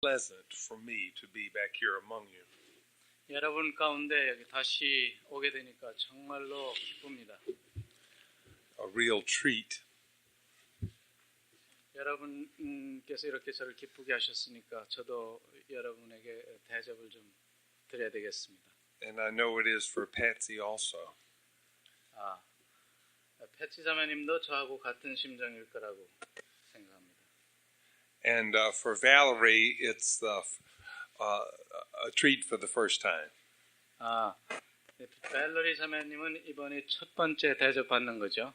pleasant for me to be back here among you. 여러분 가운데 여기 다시 오게 되니까 정말로 기쁩니다. A real treat. 여러분께서 이렇게 저를 기쁘게 하셨으니까 저도 여러분에게 대접을 좀 드려야 되겠습니다. And I know it is for Patsy also. 패치 자매님도 저하고 같은 심정일 거라고 생각합니다. And for Valerie, it's a treat for the first time. 밸러리 자매님은 이번이 첫 번째 대접 받는 거죠.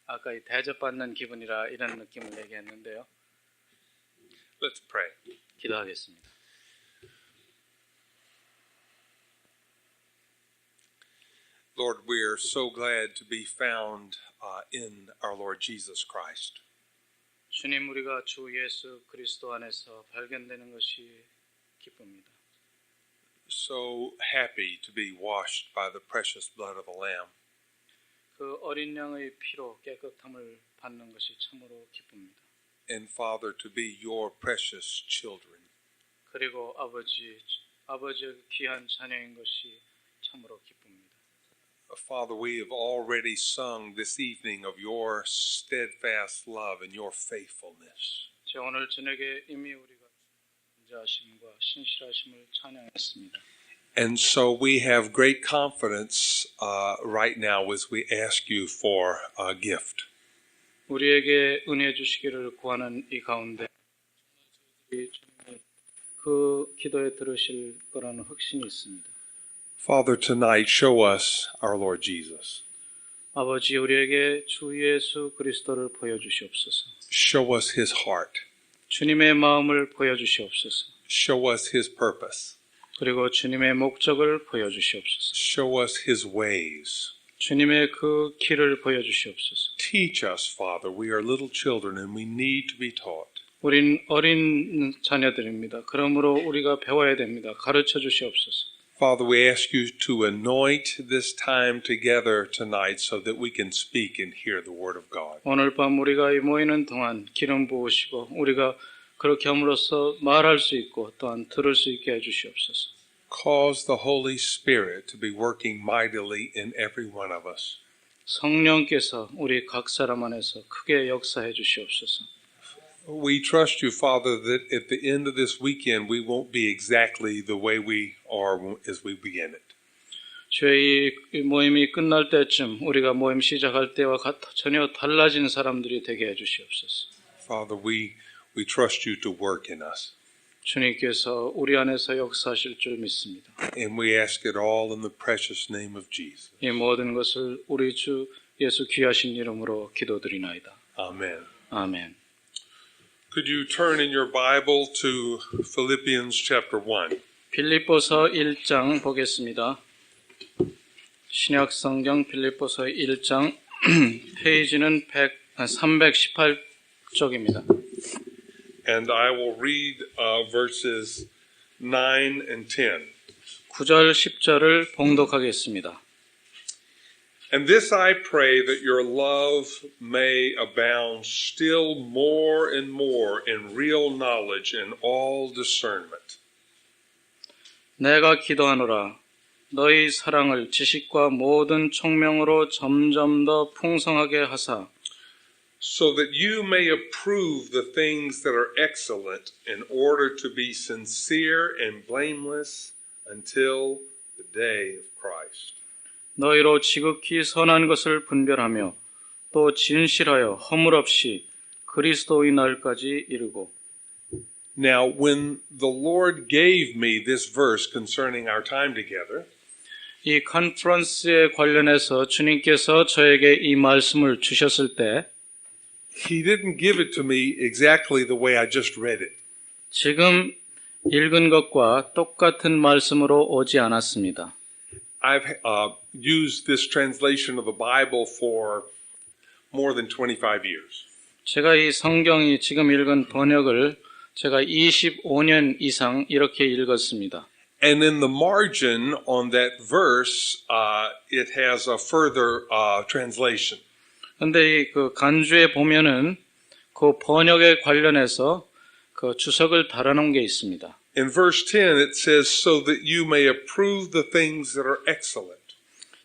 아까 이 대접 받는 기분이라 이런 느낌을 얘기했는데요. Let's pray. 기도하겠습니다. Lord, we are so glad to be found in our Lord Jesus Christ. 주님, 우리가 주 예수 그리스도 안에서 발견되는 것이 기쁩니다. So happy to be washed by the precious blood of the Lamb. 그 어린 양의 피로 깨끗함을 받는 것이 참으로 기쁩니다. And Father, to be your precious children. 그리고 아버지의 귀한 자녀인 것이 참으로 기쁩니다. Father, we have already sung this evening of your steadfast love and your faithfulness. 오늘 저녁에 이미 우리가 인자하심과 신실하심을 찬양했습니다. And so we have great confidence right now as we ask you for a gift. 우리에게 은혜 주시기를 구하는 이 가운데 그 기도에 들으실 거라는 확신이 있습니다. Father, tonight show us our Lord Jesus. 아버지, 우리에게 주 예수 그리스도를 보여주시옵소서. Show us his heart. 주님의 마음을 보여주시옵소서. Show us his purpose. 그리고 주님의 목적을 보여주시옵소서. Show us his ways. 주님의 그 길을 보여주시옵소서. Teach us, Father. We are little children and we need to be taught. 우린 어린 자녀들입니다. 그러므로 우리가 배워야 됩니다. 가르쳐 주시옵소서. Father, we ask you to anoint this time together tonight so that we can speak and hear the word of God. 오늘 밤 우리가 모이는 동안 기름 부으시고 우리가 그렇게 함으로써 말할 수 있고 또한 들을 수 있게 해주시옵소서. Cause the Holy Spirit to be working mightily in every one of us. 성령께서 우리 각 사람 안에서 크게 역사해 주시옵소서. We trust you, Father, that at the end of this weekend we won't be exactly the way we are as we begin it. 저희 모임이 끝날 때쯤 우리가 모임 시작할 때와 전혀 달라진 사람들이 되게 해주시옵소서. Father, we trust you to work in us. 주님께서 우리 안에서 역사하실 줄 믿습니다. And we ask it all in the precious name of Jesus. 이 모든 것을 우리 주 예수 귀하신 이름으로 기도드리나이다. Amen. 아멘. Could you turn in your Bible to Philippians chapter 1? 빌립보서 1장 보겠습니다. 신약 성경 빌립보서 1장 페이지는 318쪽입니다. And I will read verses 9 and 10. 9절 10절을 봉독하겠습니다. And this I pray that your love may abound still more and more in real knowledge and all discernment. 내가 기도하노라. 너희 사랑을 지식과 모든 총명으로 점점 더 풍성하게 하사 so that you may approve the things that are excellent in order to be sincere and blameless until the day of Christ. 너희로 지극히 선한 것을 분별하며 또 진실하여 허물 없이 그리스도의 날까지 이르고. Now, when the Lord gave me this verse concerning our time together, 이 컨퍼런스에 관련해서 주님께서 저에게 이 말씀을 주셨을 때 He didn't give it to me exactly the way I just read it. 지금 읽은 것과 똑같은 말씀으로 오지 않았습니다. I've used this translation of the Bible for more than 25 years. 제가 이 성경이 지금 읽은 번역을 제가 25년 이상 이렇게 읽었습니다. And in the margin on that verse, it has a further translation. 근데 그 간주에 보면은 그 번역에 관련해서 그 주석을 달아놓은 게 있습니다. In verse 10, it says, so that you may approve the things that are excellent.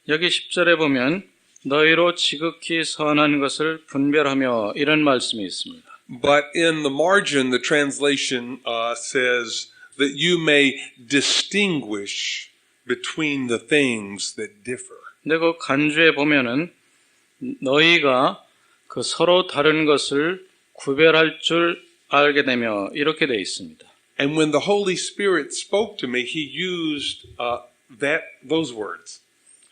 여기 10절에 보면 너희로 지극히 선한 것을 분별하며 이런 말씀이 있습니다. But in the margin, the translation says that you may distinguish between the things that differ. 근데 그 간주에 보면은 너희가 그 서로 다른 것을 구별할 줄 알게 되며 이렇게 되어 있습니다. And when the Holy Spirit spoke to me, He used those words.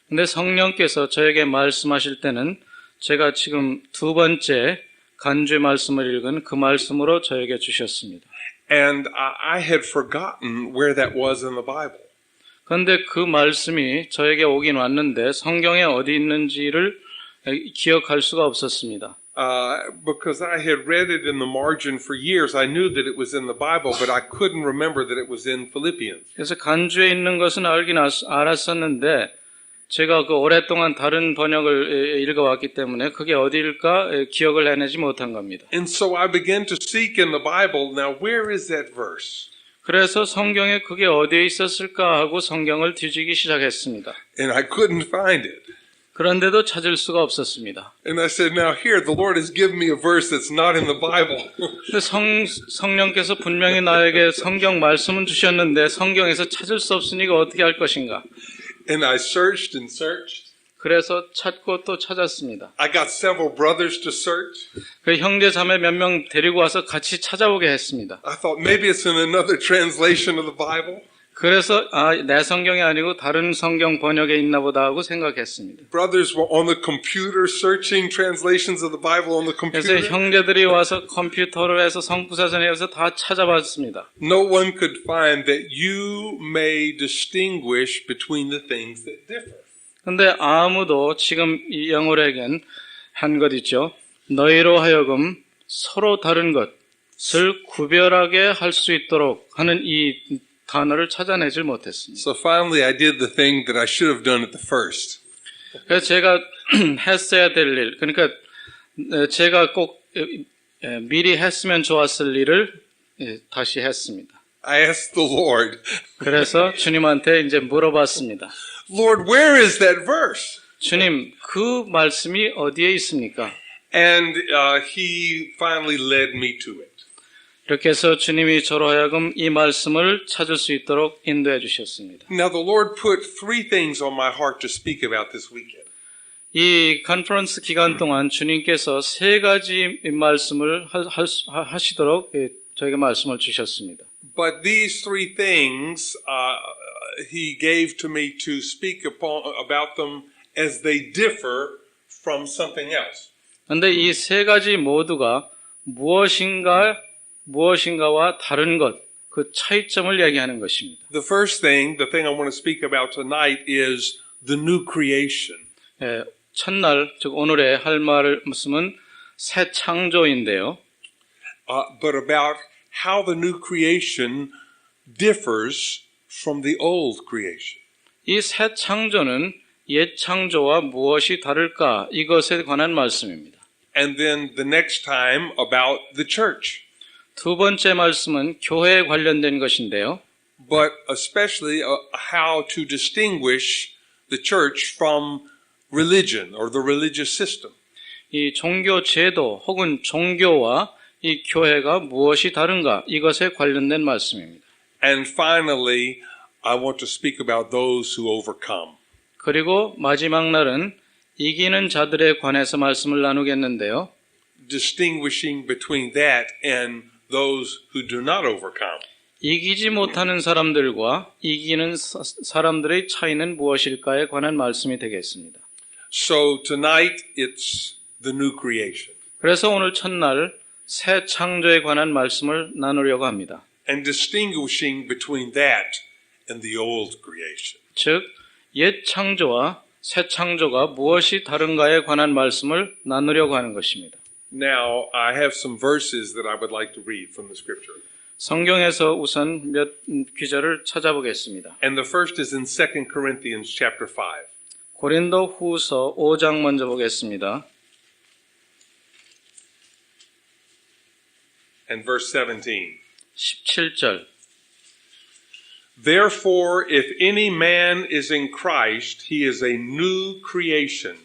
근데 성령께서 저에게 말씀하실 때는 제가 지금 두 번째 간주의 말씀을 읽은 그 말씀으로 저에게 주셨습니다. And I had forgotten where that was in the Bible. 그런데 그 말씀이 저에게 오긴 왔는데 성경에 어디 있는지를 기억할 수가 없었습니다. Because I had read it in the margin for years. I knew that it was in the Bible, but I couldn't remember that it was in Philippians. 그래서 간주에 있는 것은 알긴 알았었는데 제가 그 오랫동안 다른 번역을 읽어왔기 때문에 그게 어디일까 기억을 해내지 못한 겁니다. And so I began to seek in the Bible, now where is that verse? 그래서 성경에 그게 어디에 있었을까 하고 성경을 뒤지기 시작했습니다. And I couldn't find it. 그런데도 찾을 수가 없었습니다. And I said, now here, the Lord has given me a verse that's not in the Bible. 근데 성령께서 분명히 나에게 성경 말씀은 주셨는데 성경에서 찾을 수 없으니까 어떻게 할 것인가? And I searched and searched. 그래서 찾고 또 찾았습니다. I got several brothers to search. 그 형제 자매 몇 명 데리고 와서 같이 찾아보게 했습니다. I thought maybe it's in another translation of the Bible. 그래서 내 성경이 아니고 다른 성경 번역에 있나 보다 하고 생각했습니다. Brothers were on the computer searching translations of the Bible on the 그래서 computer. 형제들이 와서 컴퓨터로 해서 성부사전에 해서 다 찾아봤습니다. No one could find that you may distinguish between the things that differ. 근데 아무도 지금 이 영어로에겐 한 것 있죠. 너희로 하여금 서로 다른 것을 구별하게 할 수 있도록 하는 이 단어를 찾아내질 못했습니다. So finally I did the thing that I should have done at the first. 그래서 제가 했어야 될 일, 그러니까 제가 꼭 미리 했으면 좋았을 일을 다시 했습니다. I asked the Lord, 그래서 주님한테 이제 물어봤습니다. Lord, where is that verse? 주님, 그 말씀이 어디에 있습니까? And He finally led me to it. 이렇게 해서 주님이 저로 하여금 이 말씀을 찾을 수 있도록 인도해 주셨습니다. Now the Lord put three things on my heart to speak about this weekend. 이 컨퍼런스 기간 동안 주님께서 세 가지 말씀을 하시도록 저에게 말씀을 주셨습니다. But these three things He gave to me to speak about them as they differ from something else. 그런데 이 세 가지 모두가 무엇인가와 다른 것, 그 차이점을 얘기하는 것입니다. The first thing, the thing I want to speak about tonight is the new creation. 첫날, 즉 오늘의 할 말씀은 새 창조인데요. But about how the new creation differs from the old creation. 이 새 창조는 옛 창조와 무엇이 다를까? 이것에 관한 말씀입니다. And then the next time about the church. 두 번째 말씀은 교회에 관련된 것인데요. But especially how to distinguish the church from religion or the religious system. 이 종교 제도 혹은 종교와 이 교회가 무엇이 다른가? 이것에 관련된 말씀입니다. And finally, I want to speak about those who overcome. 그리고 마지막 날은 이기는 자들에 관해서 말씀을 나누겠는데요. Distinguishing between that and those who do not overcome. 이기지 못하는 사람들과 이기는 사람들의 차이는 무엇일까에 관한 말씀이 되겠습니다. So tonight it's the new creation. 그래서 오늘 첫날 새 창조에 관한 말씀을 나누려고 합니다. And distinguishing between that and the old creation. 즉, 옛 창조와 새 창조가 무엇이 다른가에 관한 말씀을 나누려고 하는 것입니다. Now, I have some verses that I would like to read from the scripture. 성경에서 우선 몇 구절을 찾아보겠습니다. And the first is in 2 Corinthians chapter 5. 고린도 후서 5장 먼저 보겠습니다. And verse 17. 17절. Therefore, if any man is in Christ, he is a new creation.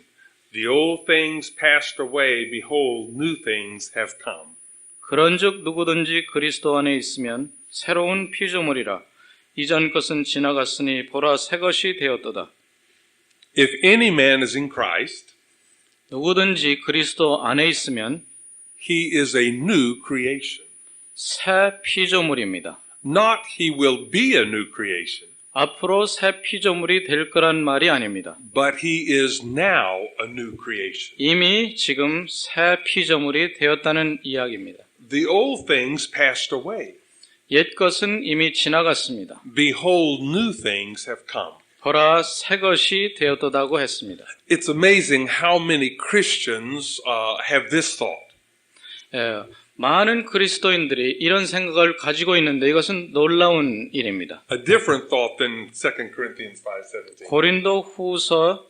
The old things passed away, behold, new things have come. 그런즉 누구든지 그리스도 안에 있으면 새로운 피조물이라. 이전 것은 지나갔으니 보라 새 것이 되었도다. If any man is in Christ, 누구든지 그리스도 안에 있으면 he is a new creation. 새 피조물입니다. Not he will be a new creation, 앞으로 새 피조물이 될 거란 말이 아닙니다. but he is now a new creation. 이미 지금 새 피조물이 되었다는 이야기입니다. The old things passed away. 옛 것은 이미 지나갔습니다. Behold, new things have come. 보라 새 것이 되었다고 했습니다. It's amazing how many Christians have this thought. 많은 그리스도인들이 이런 생각을 가지고 있는데 이것은 놀라운 일입니다. A different thought than 2 Corinthians 5:17. 고린도 후서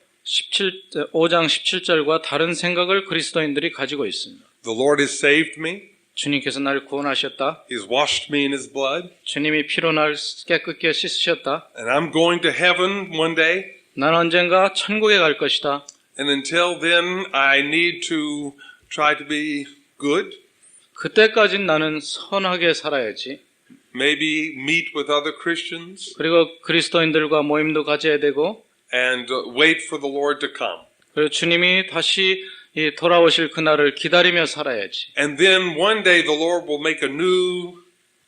5장 17절과 다른 생각을 그리스도인들이 가지고 있습니다. The Lord has saved me. 주님께서 나를 구원하셨다. He's washed me in His blood. 주님이 피로 나를 깨끗게 씻으셨다. And I'm going to heaven one day. 난 언젠가 천국에 갈 것이다. And until then, I need to try to be good. 그때까진 나는 선하게 살아야지. Maybe meet with other Christians 그리고 그리스도인들과 모임도 가져야 되고 and wait for the Lord to come. 그리고 주님이 다시 돌아오실 그날을 기다리며 살아야지. And then one day the Lord will make a new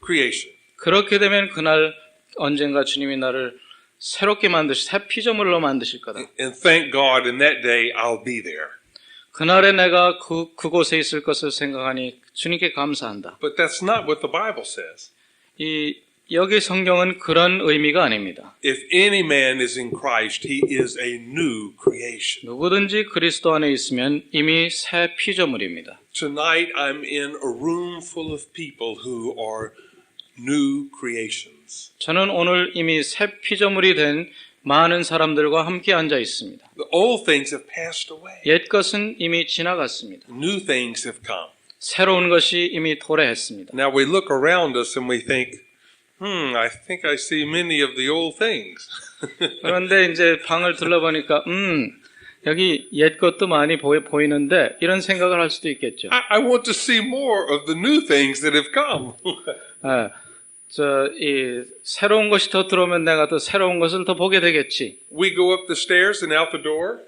creation. 그렇게 되면 그날 언젠가 주님이 나를 새롭게 새 피조물로 만드실 거다. And thank God in that day I'll be there. 그날에 내가 그곳에 있을 것을 생각하니 주님께 감사한다. But that's not what the Bible says. 여기 성경은 그런 의미가 아닙니다. If any man is in Christ, he is a new creation. 누구든지 그리스도 안에 있으면 이미 새 피조물입니다. Tonight I'm in a room full of people who are new creations. 저는 오늘 이미 새 피조물이 된 많은 사람들과 함께 앉아 있습니다. The old things have passed away. 옛 것은 이미 지나갔습니다. New things have come. 새로운 것이 이미 도래했습니다. Now we look around us and we think, I think I see many of the old things. 그런데 이제 방을 둘러보니까 여기 옛 것도 많이 보이는데 이런 생각을 할 수도 있겠죠. I want to see more of the new things that have come. 이 새로운 것이 더 들어오면 내가 또 새로운 것을 더 보게 되겠지. We go up the stairs and out the door.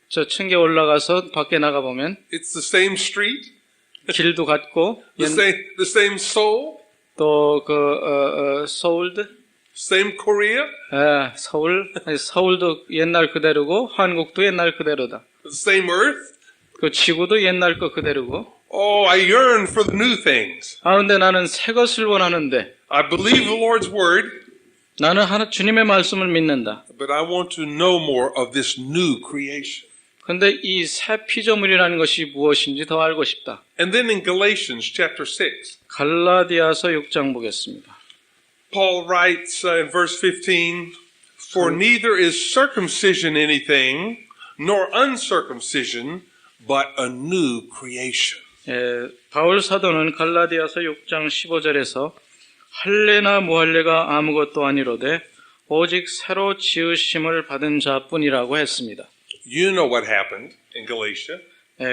저 층에 올라가서 밖에 나가 보면 It's the same street, 길도 같고 the same Seoul, 또 서울도 same Korea, 서울도 옛날 그대로고 한국도 옛날 그대로다. the same earth. 그 지구도 옛날 거 그대로고. Oh, I yearn for the new things. 근데 나는 새 것을 원하는데 I believe the Lord's word, 나는 주님의 말씀을 믿는다. but I want to know more of this new creation. 근데 이 새 피조물이라는 것이 무엇인지 더 알고 싶다. And then in Galatians chapter 6, 갈라디아서 6장 보겠습니다. Paul writes in verse 15, For neither is circumcision anything, nor uncircumcision, but a new creation. 바울 사도는 갈라디아서 6장 15절에서 할례나 무할례가 아무것도 아니로되 오직 새로 지으심을 받은 자뿐이라고 했습니다. You know what happened in Galatia.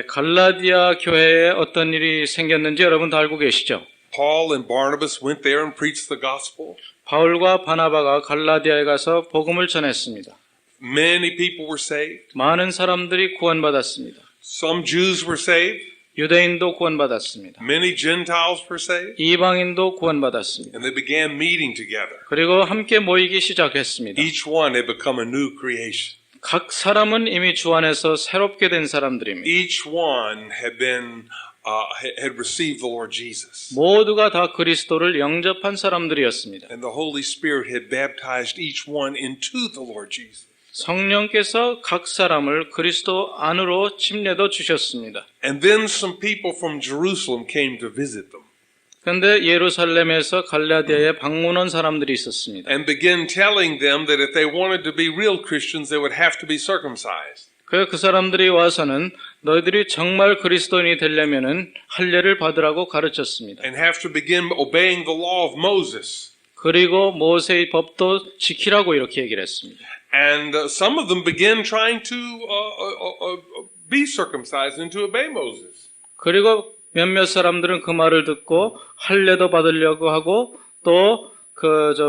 갈라디아 교회에 어떤 일이 생겼는지 여러분 다 알고 계시죠? Paul and Barnabas went there and preached the gospel. 바울과 바나바가 갈라디아에 가서 복음을 전했습니다. Many people were saved. 많은 사람들이 구원받았습니다. Some Jews were saved. 유대인도 구원받았습니다. Many Gentiles were saved. 이방인도 구원받았습니다. And they began meeting together. 그리고 함께 모이기 시작했습니다. Each one had become a new creation. 각 사람은 이미 주 안에서 새롭게 된 사람들입니다. Each one had received the Lord Jesus. 모두가 다 그리스도를 영접한 사람들이었습니다. And the Holy Spirit had baptized each one into the Lord Jesus. 성령께서 각 사람을 그리스도 안으로 침례도 주셨습니다. And then some people from Jerusalem came to visit them. 그런데 예루살렘에서 갈라디아에 방문 온 사람들이 있었습니다. And began telling them that if they wanted to be real Christians, they would have to be circumcised. 그 사람들이 와서는 너희들이 정말 그리스도인이 되려면은 할례를 받으라고 가르쳤습니다. and have to begin obeying the law of Moses. 그리고 모세의 법도 지키라고 이렇게 얘기를 했습니다. And some of them begin trying to be circumcised and to obey Moses. 그리고 몇몇 사람들은 그 말을 듣고 할례도 받으려고 하고 또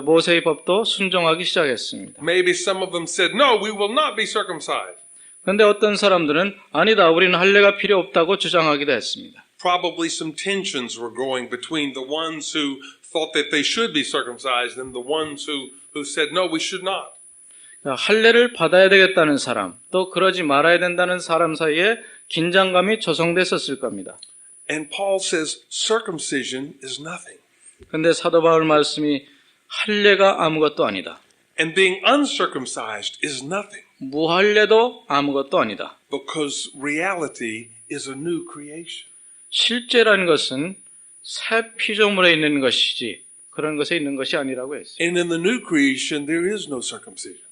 모세의 법도 순종하기 시작했습니다. Maybe some of them said, no, we will not be circumcised. 그런데 어떤 사람들은 아니다, 우리는 할례가 필요 없다고 주장하기도 했습니다. Probably some tensions were growing between the ones who thought that they should be circumcised and the ones who said, no, we should not. 할례를 받아야 되겠다는 사람, 또 그러지 말아야 된다는 사람 사이에 긴장감이 조성됐었을 겁니다. And Paul says, circumcision is nothing. 그런데 사도 바울 말씀이 할례가 아무것도 아니다. And being uncircumcised is nothing. 무할례도 아무것도 아니다. Because reality is a new creation. 실제라는 것은 새 피조물에 있는 것이지 그런 것에 있는 것이 아니라고 했어요. And in the new creation, there is no circumcision.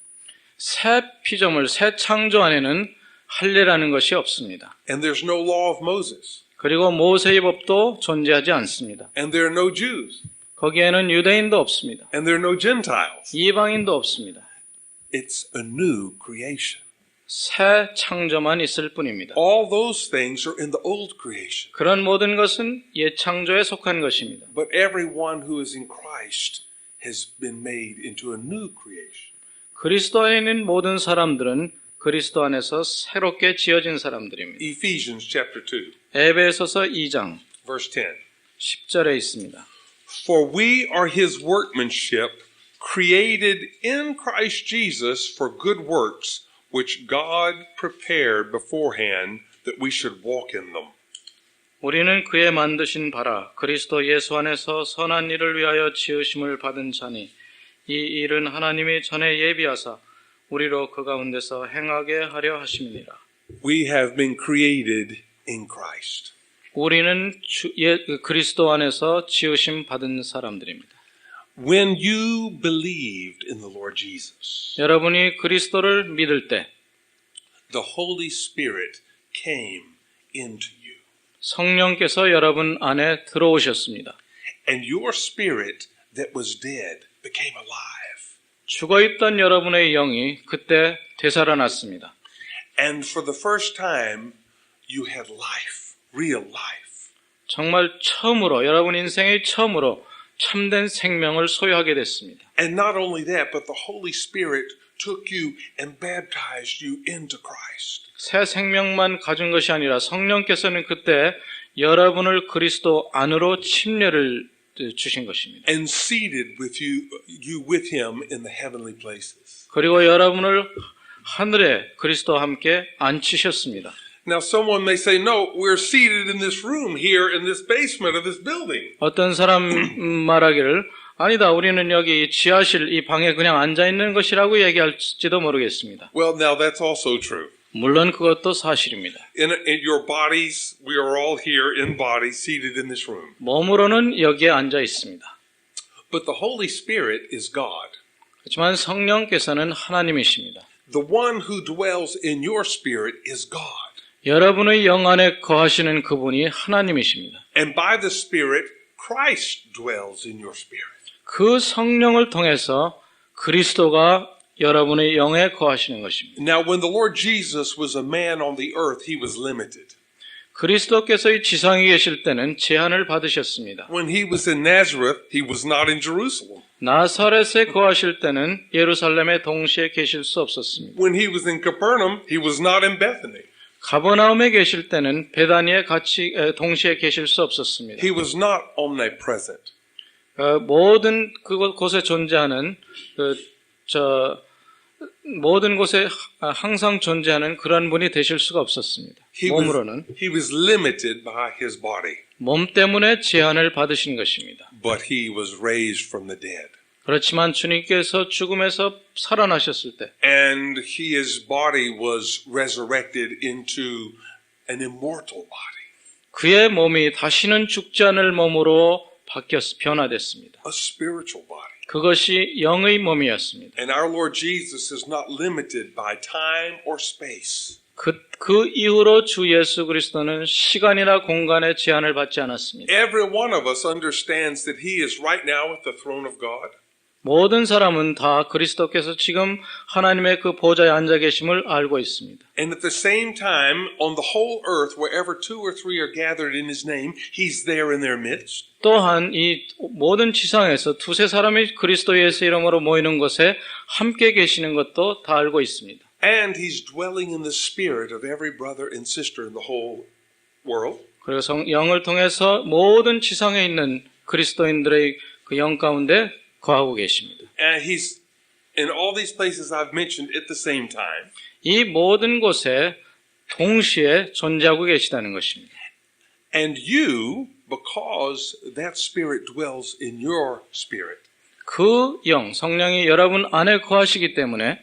새 피조물, 새 창조 안에는 할례라는 것이 없습니다. And there's no law of Moses. 그리고 모세의 법도 존재하지 않습니다. And there are no Jews. 거기에는 유대인도 없습니다. And there are no Gentiles. 이방인도 없습니다. It's a new creation. 새 창조만 있을 뿐입니다. All those things are in the old creation. 그런 모든 것은 옛 창조에 속한 것입니다. But everyone who is in Christ has been made into a new creation. 그리스도 안에 있는 모든 사람들은 그리스도 안에서 새롭게 지어진 사람들입니다. Ephesians chapter 2, 에베소서 2장 verse 10. 10절에 있습니다. For we are his workmanship, created in Christ Jesus for good works, which God prepared beforehand that we should walk in them. 우리는 그의 만드신 바라 그리스도 예수 안에서 선한 일을 위하여 지으심을 받은 자니 이 일은 하나님이 전에 예비하사 우리로 그 가운데서 행하게 하려 하심이니라. We have been created in Christ. 우리는 그리스도 안에서 지으심 받은 사람들입니다. When you believed in the Lord Jesus, 여러분이 그리스도를 믿을 때 the Holy Spirit came into you. 성령께서 여러분 안에 들어오셨습니다. And your spirit that was dead became alive. 죽어있던 여러분의 영이 그때 되살아났습니다. And for the first time, you had life, real life. 정말 처음으로 여러분 인생의 처음으로 참된 생명을 소유하게 됐습니다. And not only that, but the Holy Spirit took you and baptized you into Christ. 새 생명만 가진 것이 아니라 성령께서는 그때 여러분을 그리스도 안으로 침례를 주신 것입니다. And seated with you with him in the heavenly places. 그리고 여러분을 하늘에 그리스도와 함께 앉히셨습니다. Now someone may say, no, we're seated in this room here in this basement of this building. 어떤 사람 말하기를 아니다, 우리는 여기 지하실 이 방에 그냥 앉아 있는 것이라고 얘기할지도 모르겠습니다. Well, now that's also true. 물론 그것도 사실입니다. In your bodies, we are all here in bodies seated in this room. 몸으로는 여기에 앉아 있습니다. But the Holy Spirit is God. 하지만 성령께서는 하나님이십니다. The one who dwells in your spirit is God. 여러분의 영 안에 거하시는 그분이 하나님이십니다. And by the Spirit, Christ dwells in your spirit. 그 성령을 통해서 그리스도가 여러분의 영에 거하시는 것입니다. Now, when the Lord Jesus was a man on the earth, he was limited. 그리스도께서 이 지상에 계실 때는 제한을 받으셨습니다. When he was in Nazareth, he was not in Jerusalem. 나사렛에 거하실 때는 예루살렘에 동시에 계실 수 없었습니다. When he was in Capernaum, he was not in Bethany. 가버나움에 계실 때는 베다니에 같이 동시에 계실 수 없었습니다. He was not omnipresent. 모든 그곳에 존재하는 모든 곳에 항상 존재하는 그런 분이 되실 수가 없었습니다. 몸으로는 He was limited by his body, 몸 때문에 제한을 받으신 것입니다. but he was raised from the dead. 그렇지만 주님께서 죽음에서 살아나셨을 때 And his body was resurrected into an immortal body, 그의 몸이 다시는 죽지 않을 몸으로 변화됐습니다. a spiritual body. 그것이 영의 몸이었습니다. And our Lord Jesus is not limited by time or space. 그 이후로 주 예수 그리스도는 시간이나 공간의 제한을 받지 않았습니다. Every one of us understands that he is right now at the throne of God. 모든 사람은 다 그리스도께서 지금 하나님의 그 보좌에 앉아 계심을 알고 있습니다. And at the same time, on the whole earth, wherever two or three are gathered in his name, he's there in their midst. 또한 이 모든 지상에서 두세 사람이 그리스도 예수 이름으로 모이는 곳에 함께 계시는 것도 다 알고 있습니다. And he's dwelling in the spirit of every brother and sister in the whole world. 그리고 영을 통해서 모든 지상에 있는 그리스도인들의 그 영 가운데 거하고 계십니다. And he's in all these places I've mentioned at the same time. 이 모든 곳에 동시에 존재하고 계시다는 것입니다. And you, because that spirit dwells in your spirit. 그 영, 성령이 여러분 안에 거하시기 때문에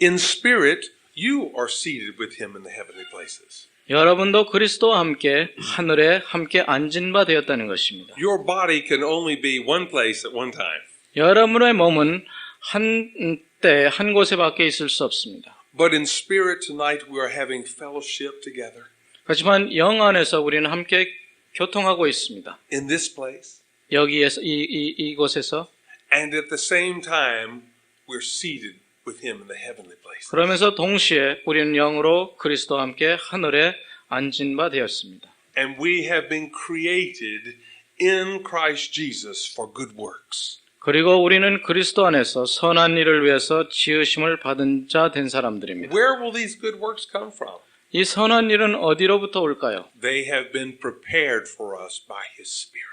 In spirit, you are seated with him in the heavenly places. 여러분도 그리스도와 함께 하늘에 함께 앉은 바 되었다는 것입니다. Your body can only be one place at one time. 여러분의 몸은 한때 한 곳에 밖에 있을 수 없습니다. But in spirit tonight we are having fellowship together. 하지만 영 안에서 우리는 함께 교통하고 있습니다. In this place. 여기에서 이곳에서 And at the same time we're seated with him in the heavenly places. 그러면서 동시에 우리는 영으로 그리스도와 함께 하늘에 앉은 바 되었습니다. And we have been created in Christ Jesus for good works. 그리고 우리는 그리스도 안에서 선한 일을 위해서 지으심을 받은 자 된 사람들입니다. Where will these good works come from? 이 선한 일은 어디로부터 올까요? They have been prepared for us by his spirit.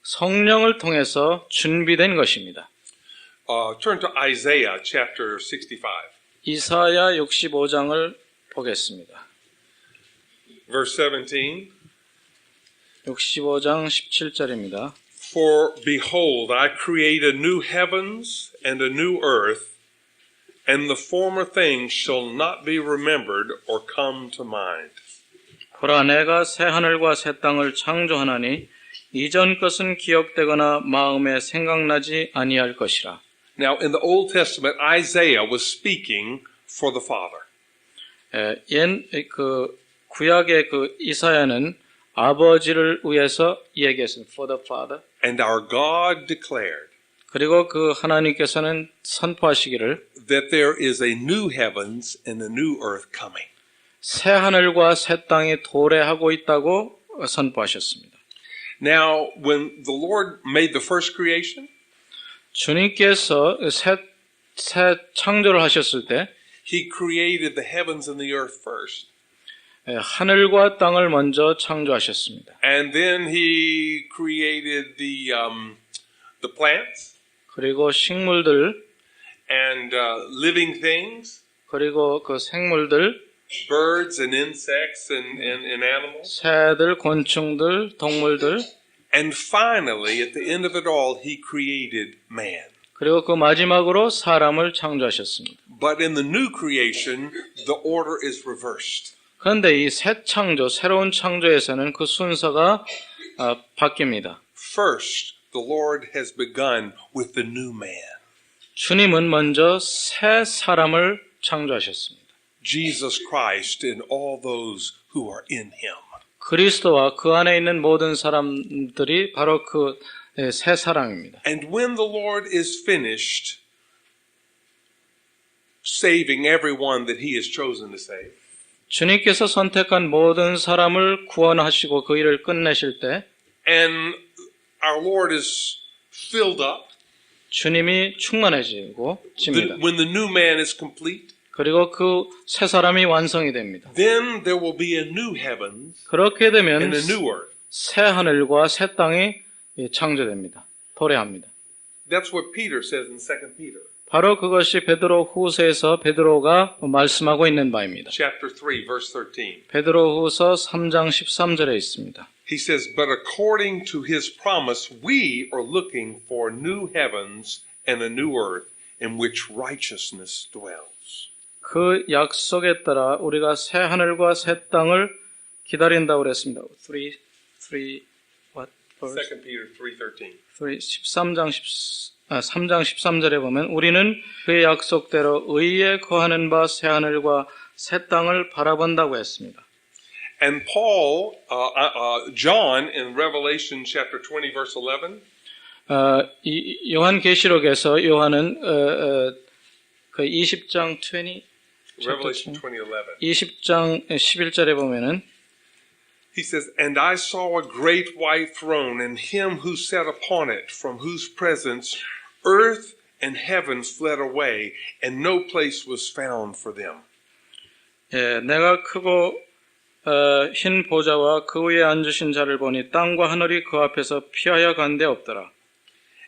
성령을 통해서 준비된 것입니다. Turn to Isaiah chapter 65. 이사야 65장을 보겠습니다. Verse 17. 65장 17절입니다. For behold, I create a new heavens and a new earth, and the former things shall not be remembered or come to mind. 보라 내가 새 하늘과 새 땅을 창조하나니 이전 것은 기억되거나 마음에 생각나지 아니할 것이라. Now, in the Old Testament, Isaiah was speaking for the Father. 구약의 그 이사야는 아버지를 위해서 얘기했습니다. For the Father. And our God declared 그리고 그 하나님께서는 선포하시기를 that there is a new heavens and a new earth coming. 새 하늘과 새 땅이 도래하고 있다고 선포하셨습니다. Now, when the Lord made the first creation, 주님께서 새 창조를 하셨을 때 He created the heavens and the earth first. 하늘과 땅을 먼저 창조하셨습니다. And then He created the plants 그리고 식물들, and living things, 그리고 그 생물들, birds and insects and animals. 새들, 곤충들, 동물들, And finally, at the end of it all, He created man. 그리고 그 마지막으로 사람을 창조하셨습니다. But in the new creation, the order is reversed. 그런데 이 새 창조, 새로운 창조에서는 그 순서가 바뀝니다. First, the Lord has begun with the new man. 주님은 먼저 새 사람을 창조하셨습니다. Jesus Christ and all those who are in Him. 그리스도와 그 안에 있는 모든 사람들이 바로 그 새 사람입니다. And when the Lord is finished saving everyone that He has chosen to save, 주님께서 선택한 모든 사람을 구원하시고 그 일을 끝내실 때 and our Lord is filled up, 주님이 충만해지고 집니다. when the new man is complete, 그리고 그 새 사람이 완성이 됩니다. then there will be a new heavens 그렇게 되면 and a new earth. 새 하늘과 새 땅이 창조됩니다. 도래합니다. That's what Peter says in 2 Peter. 바로 그것이 베드로 후서에서 베드로가 말씀하고 있는 바입니다. Chapter 3, verse 13. 베드로 후서 3장 13절에 있습니다. He says, But according to His promise, we are looking for new heavens and a new earth in which righteousness dwells. 그 약속에 따라 우리가 새 하늘과 새 땅을 기다린다고 그랬습니다. 2 Peter 3:13. 3장 13절에 보면 우리는 그의 약속대로 의에 거하는 바 새 하늘과 새 땅을 바라본다고 했습니다. And John in Revelation chapter 20 verse 11, 이 요한계시록에서 요한은 그 20장 20 Revelation 20:11. 20장 11절에 보면은 He says, "And I saw a great white throne, and him who sat upon it, from whose presence earth and heavens fled away, and no place was found for them." 내가 크고 흰 보좌와 그 위에 앉으신 자를 보니 땅과 하늘이 그 앞에서 피하여 간 데 없더라.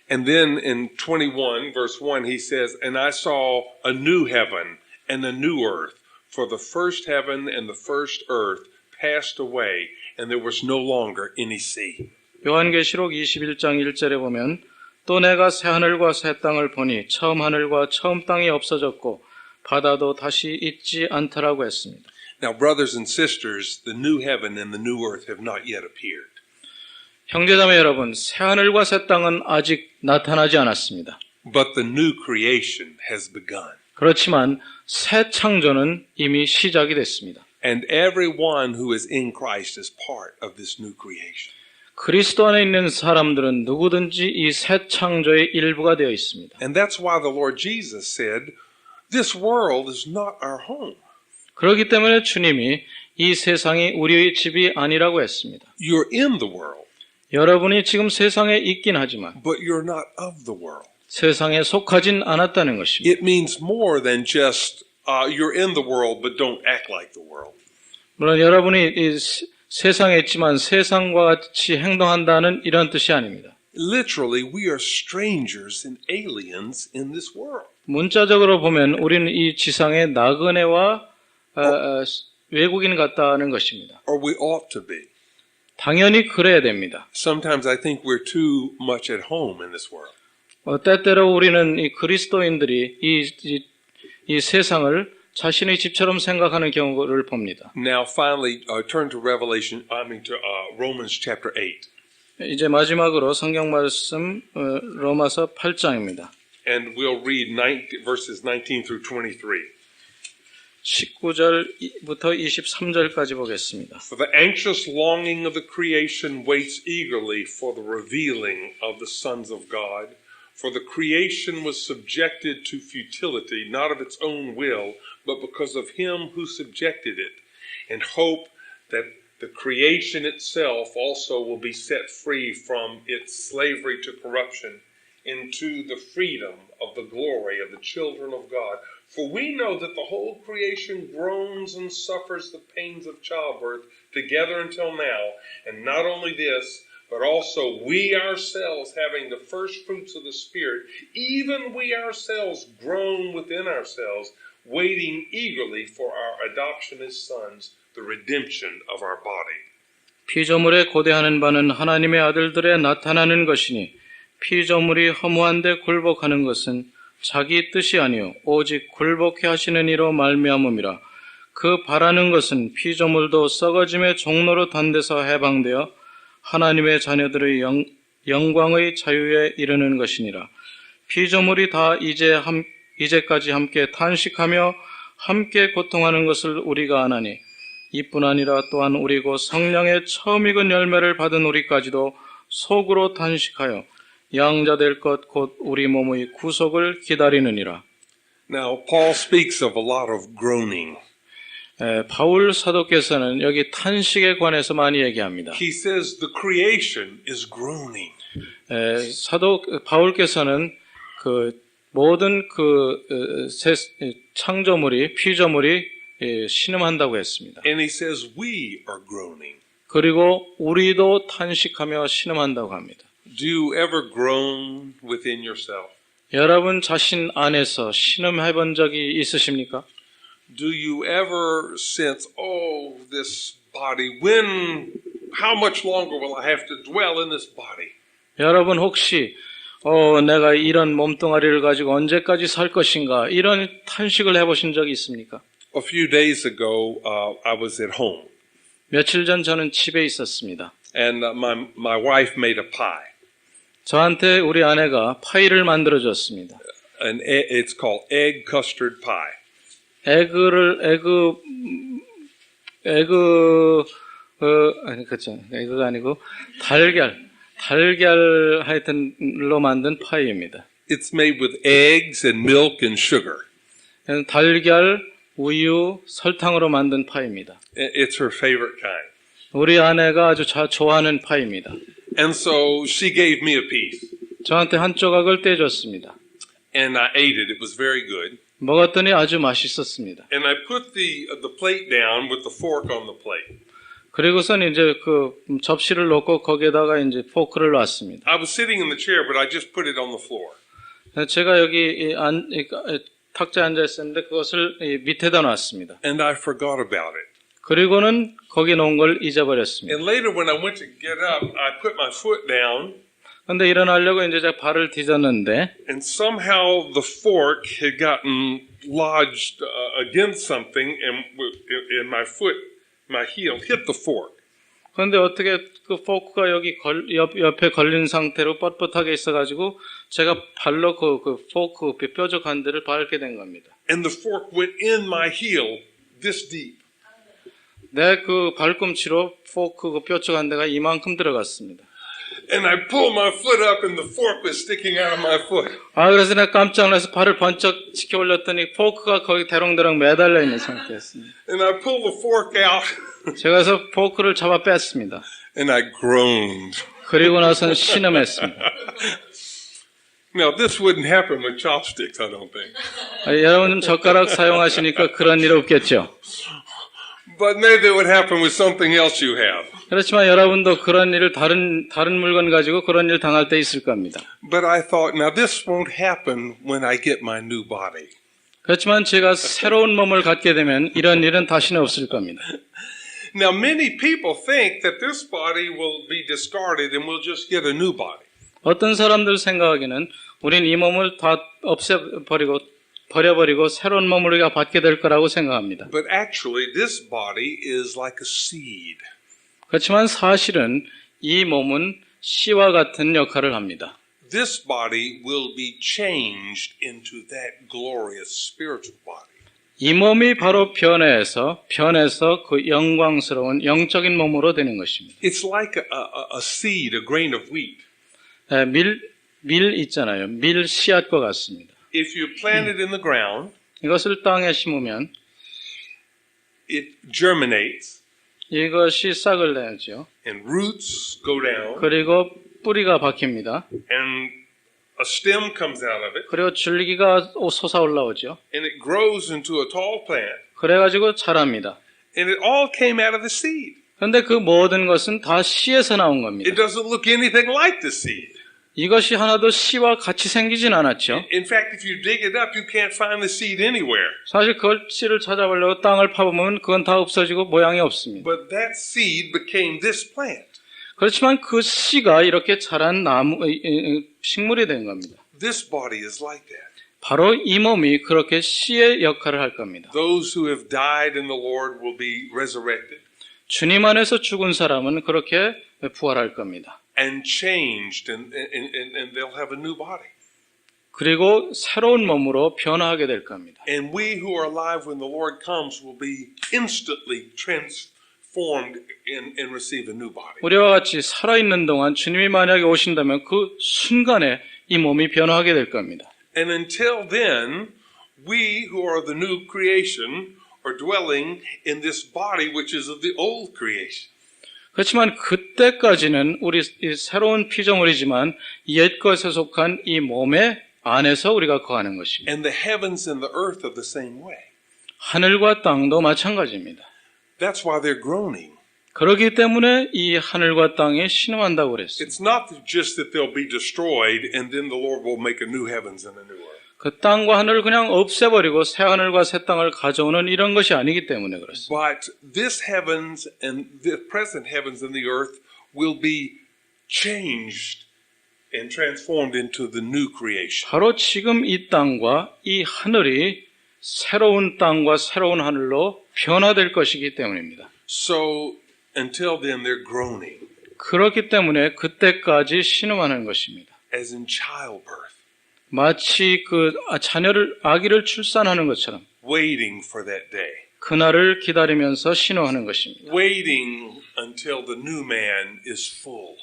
And then in 21 verse 1 he says, "And I saw a new heaven and a new earth, for the first heaven and the first earth passed away, and there was no longer any sea." 요한계시록 21장 1절에 보면 또 내가 새 하늘과 새 땅을 보니 처음 하늘과 처음 땅이 없어졌고 바다도 다시 있지 않더라고 했습니다. Now, brothers and sisters, the new heaven and the new earth have not yet appeared. 형제자매 여러분, 새 하늘과 새 땅은 아직 나타나지 않았습니다. But the new creation has begun. 그렇지만 새 창조는 이미 시작이 됐습니다. And everyone who is in Christ is part of this new creation. 그리스도 안에 있는 사람들은 누구든지 이 새 창조의 일부가 되어 있습니다. And that's why the Lord Jesus said, "This world is not our home." 그렇기 때문에 주님이 이 세상이 우리의 집이 아니라고 했습니다. You're in the world, 여러분이 지금 세상에 있긴 하지만 but you're not of the world. 세상에 속하진 않았다는 것입니다. It means more than just you're in the world, but don't act like the world. 물론 여러분이 이 세상에 있지만 세상과 같이 행동한다는 이런 뜻이 아닙니다. Literally, we are strangers and aliens in this world. 문자적으로 보면 우리는 이 지상의 나그네와 외국인 같다는 것입니다. Or we ought to be. 당연히 그래야 됩니다. Sometimes I think we're too much at home in this world. 때때로 우리는 이 그리스도인들이 이 세상을 자신의 집처럼 생각하는 경우를 봅니다. Now, finally, turn to Romans chapter 8. 이제 마지막으로 성경 말씀 로마서 8장입니다. And we'll read verses 19 through 23. 19절부터 23절까지 보겠습니다. For the anxious longing of the creation waits eagerly for the revealing of the sons of God. For the creation was subjected to futility, not of its own will, but because of him who subjected it, in hope that the creation itself also will be set free from its slavery to corruption into the freedom of the glory of the children of God. For we know that the whole creation groans and suffers the pains of childbirth together until now, and not only this, but also we ourselves, having the first fruits of the Spirit, even we ourselves groan within ourselves, waiting eagerly for our adoption as sons, the redemption of our body. 피조물에 고대하는 바는 하나님의 아들들에 나타나는 것이니 피조물이 허무한데 굴복하는 것은 자기 뜻이 아니요 오직 굴복해 하시는 이로 말미암음이라. 그 바라는 것은 피조물도 썩어짐의 종로로 단대서 해방되어 하나님의 자녀들의 영광의 자유에 이르는 것이니라. 피조물이 다 이제까지 함께 탄식하며 함께 고통하는 것을 우리가 아나니 이뿐 아니라 또한 우리 곧 성령의 처음 익은 열매를 받은 우리까지도 속으로 탄식하여 양자될 것 곧 우리 몸의 구속을 기다리느니라. Now, Paul speaks of a lot of groaning. 바울 사도께서는 여기 탄식에 관해서 많이 얘기합니다. He says the creation is groaning. 사도 바울께서는 그 모든 창조물이 피조물이 신음한다고 했습니다. And he says we are groaning. 그리고 우리도 탄식하며 신음한다고 합니다. Do you ever groan within yourself? 여러분 자신 안에서 신음해 본 적이 있으십니까? Do you ever sense, oh, this body, how much longer will I have to dwell in this body? 여러분 혹시 내가 이런 몸뚱아리를 가지고 언제까지 살 것인가 이런 탄식을 해보신 적이 있습니까? A few days ago, I was at home. 며칠 전 저는 집에 있었습니다. And my wife made a pie. 저한테 우리 아내가 파이를 만들어줬습니다. It's called egg custard pie. 아니, 그렇죠. 에그가 아니고, 달걀 하여튼로 만든 파이입니다. It's made with eggs and milk and sugar. 달걀, 우유, 설탕으로 만든 파이입니다. It's her favorite kind. 우리 아내가 아주 좋아하는 파이입니다. And so she gave me a piece. 저한테 한 조각을 떼줬습니다. And I ate it. It was very good. 먹었더니 아주 맛있었습니다. And I put the plate down with the fork on the plate. 그리고선 이제 그 접시를 놓고 거기에다가 이제 포크를 놨습니다. I was sitting in the chair, but I just put it on the floor. 제가 여기 탁자에 앉아 있었는데 그것을 밑에다 놨습니다. And I forgot about it. 그리고는 거기 놓은 걸 잊어버렸습니다. And later when I went to get up, I put my foot down. 근데 일어나려고 이제 제가 발을 디뎠는데 And somehow the fork had gotten lodged against something, and my foot, my heel hit the fork. 그런데 어떻게 그 포크가 여기 옆에 걸린 상태로 뻣뻣하게 있어가지고 제가 발로 그 포크 뾰족한 데를 밟게 된 겁니다. And the fork went in my heel this deep. 내 그 발꿈치로 포크 그 뾰족한 데가 이만큼 들어갔습니다. And I pulled my foot up, and the fork was sticking out of my foot. 그래서 내가 깜짝 놀라서 발을 번쩍 치켜 올렸더니 포크가 거기 대롱대롱 매달려 있는 상태였습니다. And I pulled the fork out. 제가 그래서 포크를 잡아 뺐습니다. And I groaned. 그리고 나서는 신음했습니다. Now, this wouldn't happen with chopsticks, I don't think. 여러분 젓가락 사용하시니까 그런 일 없겠죠. But maybe it would happen with something else you have. 그렇지만 여러분도 그런 일을 다른 물건 가지고 그런 일 당할 때 있을 겁니다. But I thought, now this won't happen when I get my new body. 그렇지만 제가 새로운 몸을 갖게 되면 이런 일은 다시는 없을 겁니다. Now, many people think that this body will be discarded and we'll just get a new body. 어떤 사람들 생각하기는 우린 이 몸을 다 버려버리고 새로운 몸을 우리가 받게 될 거라고 생각합니다. But actually, this body is like a seed. 그렇지만 사실은 이 몸은 씨와 같은 역할을 합니다. This body will be changed into that glorious spiritual body. 이 몸이 바로 변해서 그 영광스러운 영적인 몸으로 되는 것입니다. It's like a seed, a grain of wheat. 밀 있잖아요. 밀 씨앗과 같습니다. If you plant it in the ground, 이것을 땅에 심으면 it germinates, 이것이 싹을 내죠. and roots go down, 그리고 뿌리가 박힙니다. and a stem comes out of it, 그리고 줄기가 솟아 올라오죠. and it grows into a tall plant, 그래가지고 자랍니다. and it all came out of the seed. 그런데 그 모든 것은 다 씨에서 나온 겁니다. It doesn't look anything like the seed. 이것이 하나도 씨와 같이 생기진 않았죠. In fact, if you dig it up, you can't find the seed anywhere. 사실 그 씨를 찾아보려고 땅을 파보면 그건 다 없어지고 모양이 없습니다. But that seed became this plant. 그렇지만 그 씨가 이렇게 자란 식물이 된 겁니다. This body is like that. 바로 이 몸이 그렇게 씨의 역할을 할 겁니다. Those who have died in the Lord will be resurrected 주님 안에서 죽은 사람은 그렇게 부활할 겁니다. and changed, and they'll have a new body. 그리고 새로운 몸으로 변화하게 될 겁니다. And we who are alive when the Lord comes will be instantly transformed and receive a new body. 우리와 같이 살아있는 동안 주님이 만약에 오신다면 그 순간에 이 몸이 변화하게 될 겁니다. And until then, we who are the new creation are dwelling in this body which is of the old creation. 그렇지만 그때까지는 우리 새로운 피조물이지만 옛것에 속한 이 몸의 안에서 우리가 거하는 것입니다. And the heavens and the earth are the same way. 하늘과 땅도 마찬가지입니다. That's why they're groaning. 그렇기 때문에 이 하늘과 땅에 신음한다고 그랬습니다. It's not just that they'll be destroyed and then the Lord will make a new heavens and a new earth. 그 땅과 하늘을 그냥 없애버리고 새 하늘과 새 땅을 가져오는 이런 것이 아니기 때문에 그렇습니다. But this heavens and the present heavens and the earth will be changed and transformed into the new creation. 바로 지금 이 땅과 이 하늘이 새로운 땅과 새로운 하늘로 변화될 것이기 때문입니다. So until then they're groaning 그렇기 때문에 그때까지 신음하는 것입니다. as in childbirth. 마치 그 아기를 출산하는 것처럼 waiting for that day, 그날을 기다리면서 신호하는 것입니다. waiting until the new man is full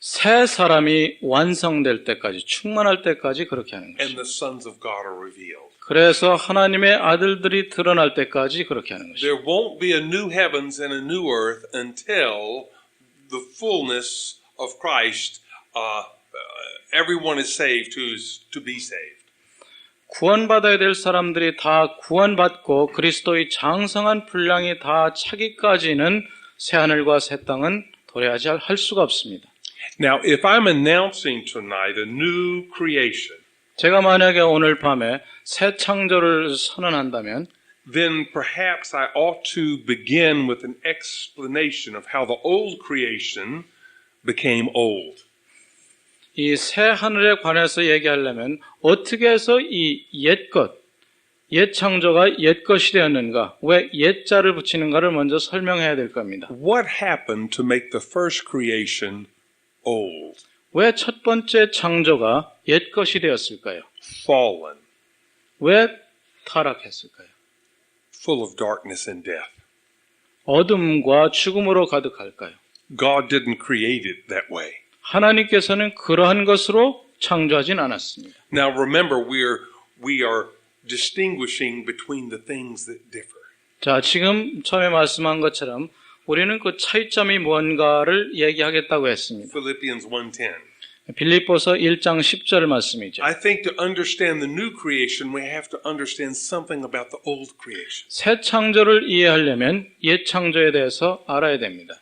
새 사람이 완성될 때까지, 충만할 때까지 그렇게 하는 and 것입니다. the sons of God are revealed. 그래서 하나님의 아들들이 드러날 때까지 그렇게 하는 것입니다. There won't be a new heavens and a new earth until the fullness of Christ, everyone is saved who's to be saved. 구원받아야 될 사람들이 다 구원받고 그리스도의 장성한 분량이 다 차기까지는 새하늘과 새 땅은 도래하지 할 수가 없습니다. Now, if I'm announcing tonight a new creation, 제가 만약에 오늘 밤에 새 창조를 선언한다면 then perhaps I ought to begin with an explanation of how the old creation became old. 이 새 하늘에 관해서 얘기하려면 어떻게 해서 이 옛것, 옛 창조가 옛것이 되었는가, 왜 옛자를 붙이는가를 먼저 설명해야 될 겁니다. What happened to make the first creation old? 왜 첫 번째 창조가 옛것이 되었을까요? Fallen, 왜 타락했을까요? full of darkness and death. 어둠과 죽음으로 가득할까요? God didn't create it that way. 하나님께서는 그러한 것으로 창조하진 않았습니다. Now remember, we are distinguishing between the things that differ. 자, 지금 처음에 말씀한 것처럼 우리는 그 차이점이 뭔가를 얘기하겠다고 했습니다. Philippians 1:10. 빌립보서 1장 10절 말씀이죠. I think to understand the new creation, we have to understand something about the old creation. 새 창조를 이해하려면 옛 창조에 대해서 알아야 됩니다.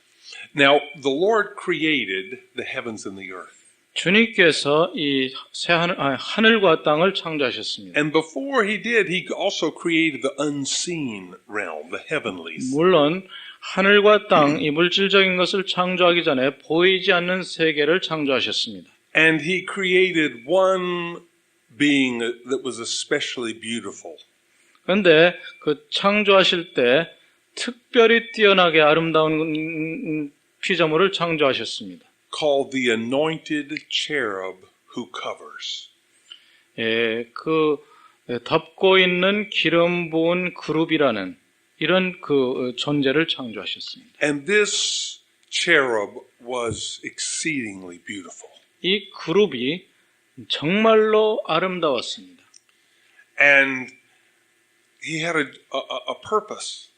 Now, the Lord created the heavens and the earth. 주님께서 이 새 하늘과 땅을 창조하셨습니다. And before he did, he also created the unseen realm, the heavenlies. 물론 하늘과 땅, 이 물질적인 것을 창조하기 전에 보이지 않는 세계를 창조하셨습니다. And he created one being that was especially beautiful. 그런데 그 창조하실 때 특별히 뛰어나게 아름다운 피조물을 창조하셨습니다. Called the anointed cherub who covers. 그 덮고 있는 기름 부은 그룹이라는 이런 그 존재를 창조하셨습니다. And this cherub was exceedingly beautiful. 이 그룹이 정말로 아름다웠습니다. And he had a purpose.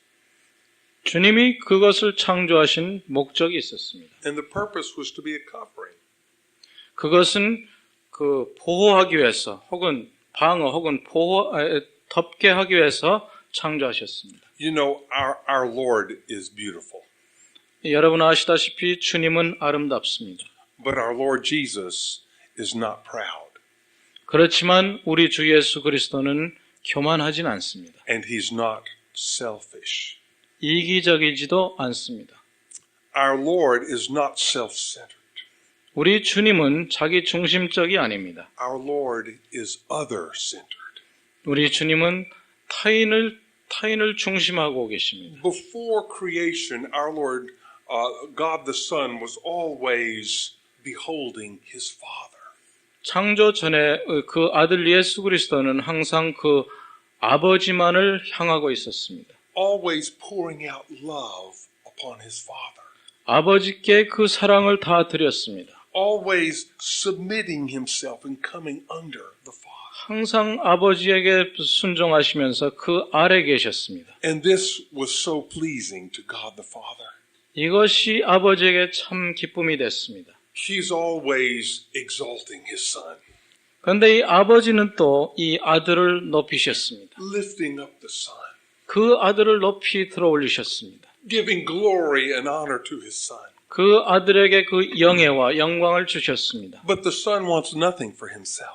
주님이 그것을 창조하신 목적이 있었습니다. And the purpose was to be a covering. 그것은 그 보호하기 위해서 혹은 방어 혹은 덮게 하기 위해서 창조하셨습니다. You know, our Lord is beautiful. 여러분 아시다시피 주님은 아름답습니다. But our Lord Jesus is not proud. 그렇지만 우리 주 예수 그리스도는 교만하진 않습니다. And he's not selfish. 이기적이지도 않습니다. Our Lord is not self-centered. 우리 주님은 자기 중심적이 아닙니다. Our Lord is other-centered. 우리 주님은 타인을 중심하고 계십니다. Before creation, our Lord, God the Son, was always beholding his Father. 창조 전에 그 아들 예수 그리스도는 항상 그 아버지만을 향하고 있었습니다. Always pouring out love upon his Father. 아버지께 그 사랑을 다 드렸습니다. Always submitting himself and coming under the Father. 항상 아버지에게 순종하시면서 그 아래 계셨습니다. And this was so pleasing to God the Father. 이것이 아버지에게 참 기쁨이 됐습니다. He's always exalting his Son, 그런데 이 아버지는 또 이 아들을 높이셨습니다. lifting up the Son, 그 아들을 높이 들어 올리셨습니다. giving glory and honor to his Son. 그 아들에게 그 영예와 영광을 주셨습니다. But the Son wants nothing for himself.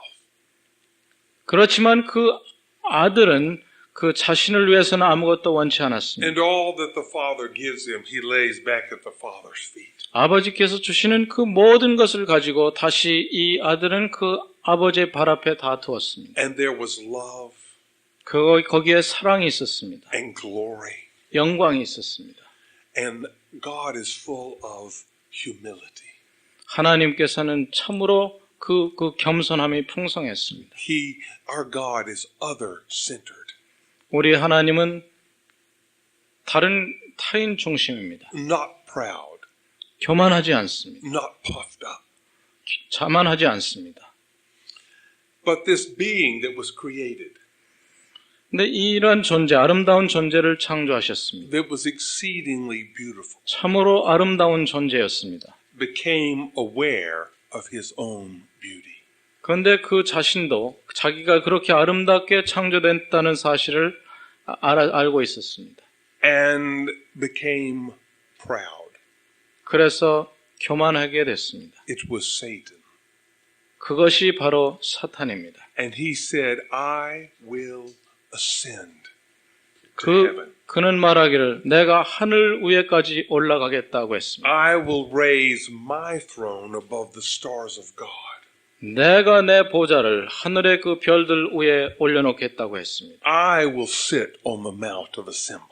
그렇지만 그 아들은 그 자신을 위해서는 아무것도 원치 않았습니다. And all that the Father gives him, he lays back at the Father's feet. 아버지께서 주시는 그 모든 것을 가지고 다시 이 아들은 그 아버지의 발 앞에 다 두었습니다. And there was love 거기에 사랑이 있었습니다. and glory. 영광이 있었습니다. And God is full of humility. 하나님께서는 참으로 그 겸손함이 풍성했습니다. Our God is other-centered. 우리 하나님은 타인 중심입니다. not proud, 교만하지 않습니다. not puffed up. 자만하지 않습니다. But this being that was created, 근데 이러한 존재, 아름다운 존재를 창조하셨습니다. that was exceedingly beautiful, 참으로 아름다운 존재였습니다. became aware of his own beauty. 그런데 그 자신도 자기가 그렇게 아름답게 창조됐다는 사실을 알고 있었습니다. And became proud. 그래서 교만하게 됐습니다. It was Satan. 그것이 바로 사탄입니다. And he said, I will ascend to heaven. 그는 말하기를 내가 하늘 위에까지 올라가겠다고 했습니다. I will raise my throne above the stars of God. 내가 내 보좌를 하늘의 그 별들 위에 올려놓겠다고 했습니다. I will sit on the mount of assembly.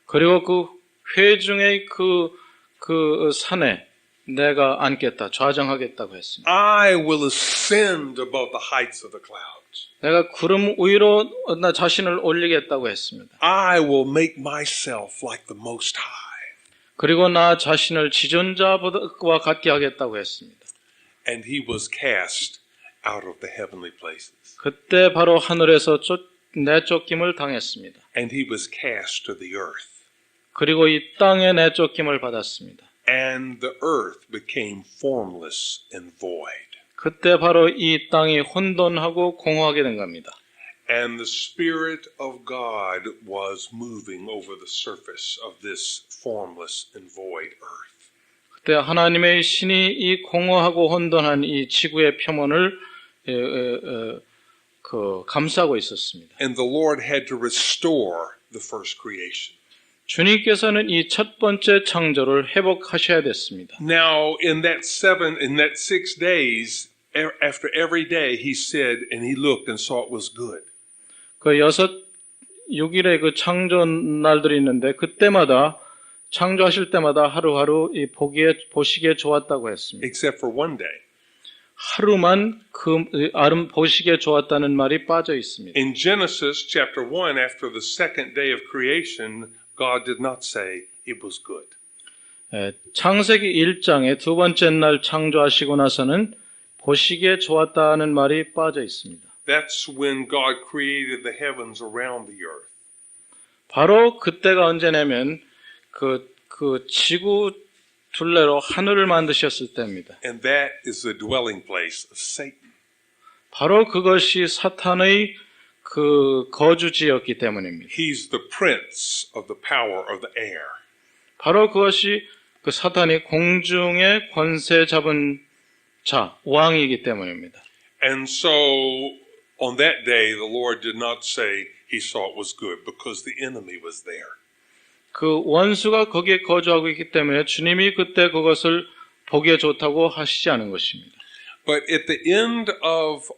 그리고 그 회중의 그 산에 내가 앉겠다, 좌정하겠다고 했습니다. I will ascend above the heights of the clouds. 내가 구름 위로 나 자신을 올리겠다고 했습니다. I will make myself like the Most High. 그리고 나 자신을 지존자와 같게 하겠다고 했습니다. And he was cast out of the heavenly places. 그때 바로 하늘에서 내쫓김을 당했습니다. And he was cast to the earth. 그리고 이 땅에 내쫓김을 받았습니다. And the earth became formless and void. 그때 바로 이 땅이 혼돈하고 공허하게 된 겁니다. And the Spirit of God was moving over the surface of this formless and void earth. 그때 하나님의 신이 이 공허하고 혼돈한 이 지구의 표면을 감싸고 있었습니다. And the Lord had to restore the first creation. 주님께서는 이 첫 번째 창조를 회복하셔야 됐습니다. Now, in that 6 days, after every day, he said, and he looked and saw it was good. 그 6일의 그 창조 날들이 있는데 그때마다 창조하실 때마다 하루하루 이 보시기에 좋았다고 했습니다. Except for one day. 하루만 보시기에 좋았다는 말이 빠져 있습니다. In Genesis chapter 1, after the second day of creation, God did not say it was good. 창세기 1장의 두 번째 날 창조하시고 나서는 보시기에 좋았다는 말이 빠져 있습니다. That's when God created the heavens around the earth. 바로 그때가 언제냐면 그 지구 둘레로 하늘을 만드셨을 때입니다. And that is the dwelling place of Satan. 바로 그것이 사탄의 그 거주지였기 때문입니다. He's the prince of the power of the air. 바로 그것이 그 사탄이 공중의 권세 잡은 자, 왕이기 때문입니다. And so on that day, the Lord did not say he saw it was good because the enemy was there. 그 원수가 거기에 거주하고 있기 때문에 주님이 그때 그것을 보기에 좋다고 하시지 않은 것입니다. But at the end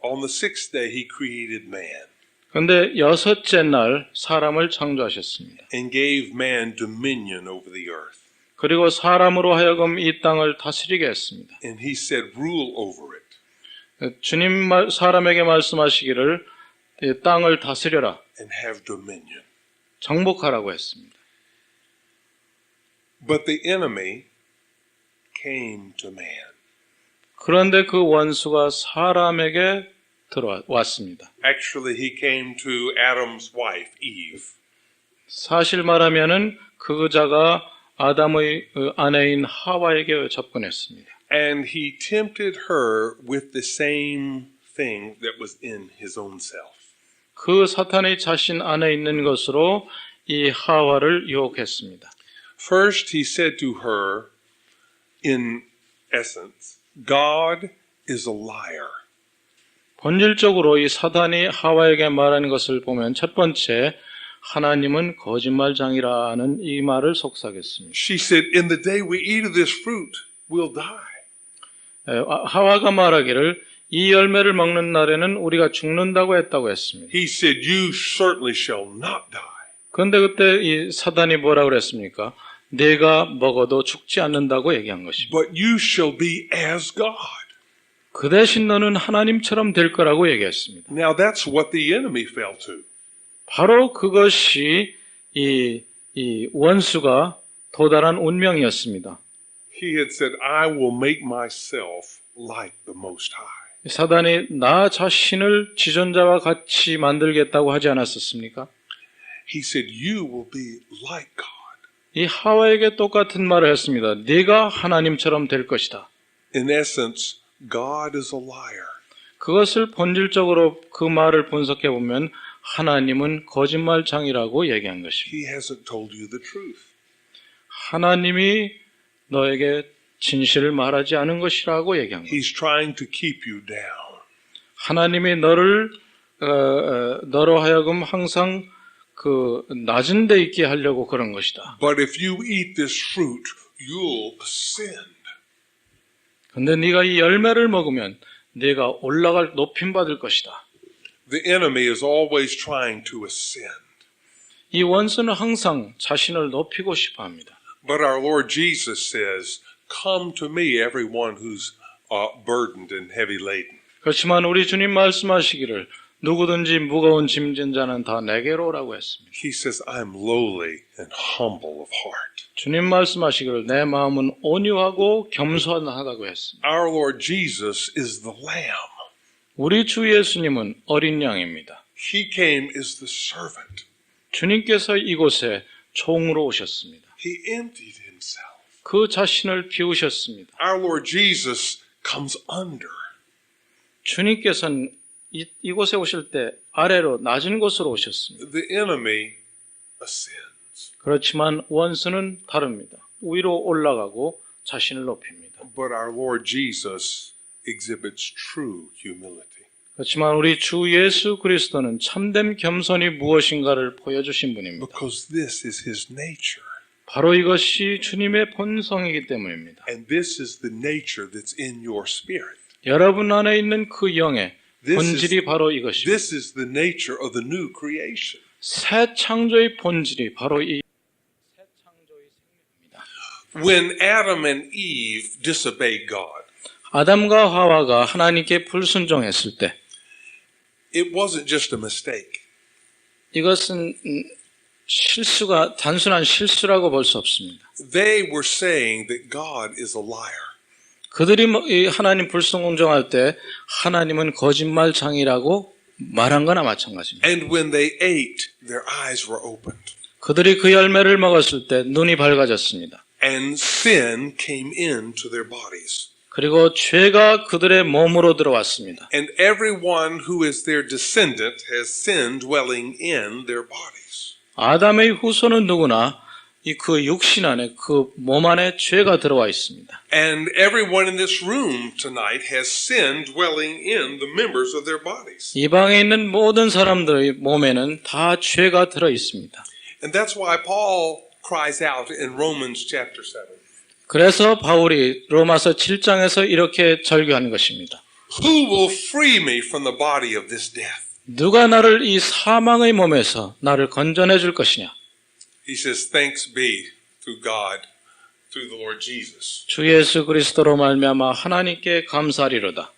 on the 6th day, he created man. 그런데 여섯째 날 사람을 창조하셨습니다. And gave man dominion over the earth. 그리고 사람으로 하여금 이 땅을 다스리게 했습니다. And he said, rule over it. 주님 사람에게 말씀하시기를 이 땅을 다스려라. And have dominion. 정복하라고 했습니다. But the enemy came to man. 그런데 그 원수가 사람에게 들어왔습니다. Actually, he came to Adam's wife, Eve. 사실 말하면은 그 자가 아담의 아내인 하와에게 접근했습니다. And he tempted her with the same thing that was in his own self. 그 사탄이 자신 안에 있는 것으로 이 하와를 유혹했습니다. First, he said to her, in essence, God is a liar. 본질적으로 이 사탄이 하와에게 말하는 것을 보면 첫 번째, 하나님은 거짓말장이라는 이 말을 속삭였습니다. She said, in the day we eat of this fruit, we'll die. 하와가 말하기를 이 열매를 먹는 날에는 우리가 죽는다고 했다고 했습니다. He said, you certainly shall not die. 그런데 그때 이 사탄이 뭐라고 그랬습니까? 내가 먹어도 죽지 않는다고 얘기한 것입니다. But you shall be as God. 그 대신 너는 하나님처럼 될 거라고 얘기했습니다. Now that's what the enemy fell to. 바로 그것이 이 원수가 도달한 운명이었습니다. He had said, I will make myself like the Most High. 사단이 나 자신을 지존자와 같이 만들겠다고 하지 않았었습니까? He said, you will be like God. 이 하와에게 똑같은 말을 했습니다. 네가 하나님처럼 될 것이다. In essence, God is a liar. 그것을 본질적으로 그 말을 분석해 보면 하나님은 거짓말장이라고 얘기한 것입니다. He hasn't told you the truth. 하나님이 너에게 진실을 말하지 않은 것이라고 얘기한 것입니다. He's trying to keep you down. 하나님이 너로 하여금 항상 그 낮은 데 있게 하려고 그런 것이다. But if you eat this fruit, you'll ascend. 근데 네가 이 열매를 먹으면 네가 올라갈 높임 받을 것이다. The enemy is always trying to ascend. 이 원수는 항상 자신을 높이고 싶어 합니다. But our Lord Jesus says, come to me, everyone who's burdened and heavy laden. 그렇지만 우리 주님 말씀하시기를 누구든지 무거운 짐진 자는 다 내게로 오라고 했습니다. He says, I'm lowly and humble of heart. 주님 말씀하시기를 내 마음은 온유하고 겸손하다고 했습니다. Our Lord Jesus is the Lamb. 우리 주 예수님은 어린 양입니다. He came as the servant. 주님께서 이곳에 종으로 오셨습니다. He emptied himself. 그 자신을 비우셨습니다. Our Lord Jesus comes under. 주님께서는 이곳에 오실 때 아래로 낮은 곳으로 오셨습니다. The enemy ascends. 그렇지만 원수는 다릅니다. 위로 올라가고 자신을 높입니다. But our Lord Jesus exhibits true humility. 그렇지만 우리 주 예수 그리스도는 참된 겸손이 무엇인가를 보여주신 분입니다. Because this is his nature. 바로 이것이 주님의 본성이기 때문입니다. And this is the nature that's in your spirit. 여러분 안에 있는 그 영의 This 본질이 바로 이것입니다. This is the nature of the new creation. 새 창조의 본질이 바로 이 새 창조의 생명입니다. When Adam and Eve disobeyed God, 아담과 하와가 하나님께 불순종했을 때 it wasn't just a mistake. 이것은 실수가 단순한 실수라고 볼 수 없습니다. They were saying that God is a liar. 그들이 이 하나님 불순종할 때 하나님은 거짓말장이라고 말한 거나 마찬가지입니다. And when they ate, their eyes were opened. 그들이 그 열매를 먹었을 때 눈이 밝아졌습니다. And sin came into their bodies. 그리고 죄가 그들의 몸으로 들어왔습니다. And everyone who is their descendant has sin dwelling in their bodies. 아담의 후손은 누구나 이 그 육신 안에 그 몸 안에 죄가 들어와 있습니다. And everyone in this room tonight has sin dwelling in the members of their bodies. 이 방에 있는 모든 사람들의 몸에는 다 죄가 들어 있습니다. And that's why Paul cries out in Romans chapter 7. 그래서 바울이 로마서 7장에서 이렇게 절규하는 것입니다. Who will free me from the body of this death? 누가 나를 이 사망의 몸에서 나를 건져내 줄 것이냐? He says, thanks be to God through the Lord Jesus. 주 예수 그리스도로 말미암아 하나님께 감사하리로다.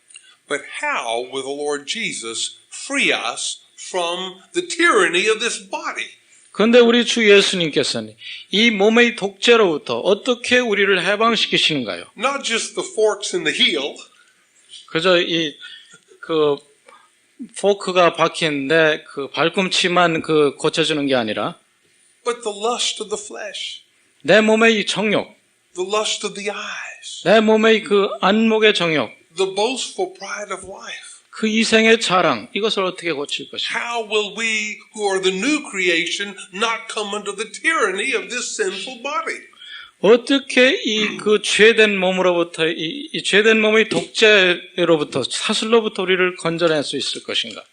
But how will the Lord Jesus free us from the tyranny of this body? 그런데 우리 주 예수님께서는 이 몸의 독재로부터 어떻게 우리를 해방시키시는가요? Not just the forks in the heel, 그저 그 포크가 박힌데 그 발꿈치만 그 고쳐주는 게 아니라 but the lust of the flesh, 내 몸의 이 정욕, the lust of the eyes, 내 몸의 그 안목의 정욕, the boastful pride of life. 그 이생의 자랑, 이것을 어떻게 고칠 것인가? How will we who are the new creation not come under the tyranny of this sinful body? 어떻게 이 그 죄된 몸으로부터 이 죄된 몸의 독재로부터 사슬로부터 우리를 건져낼 수 있을 것인가?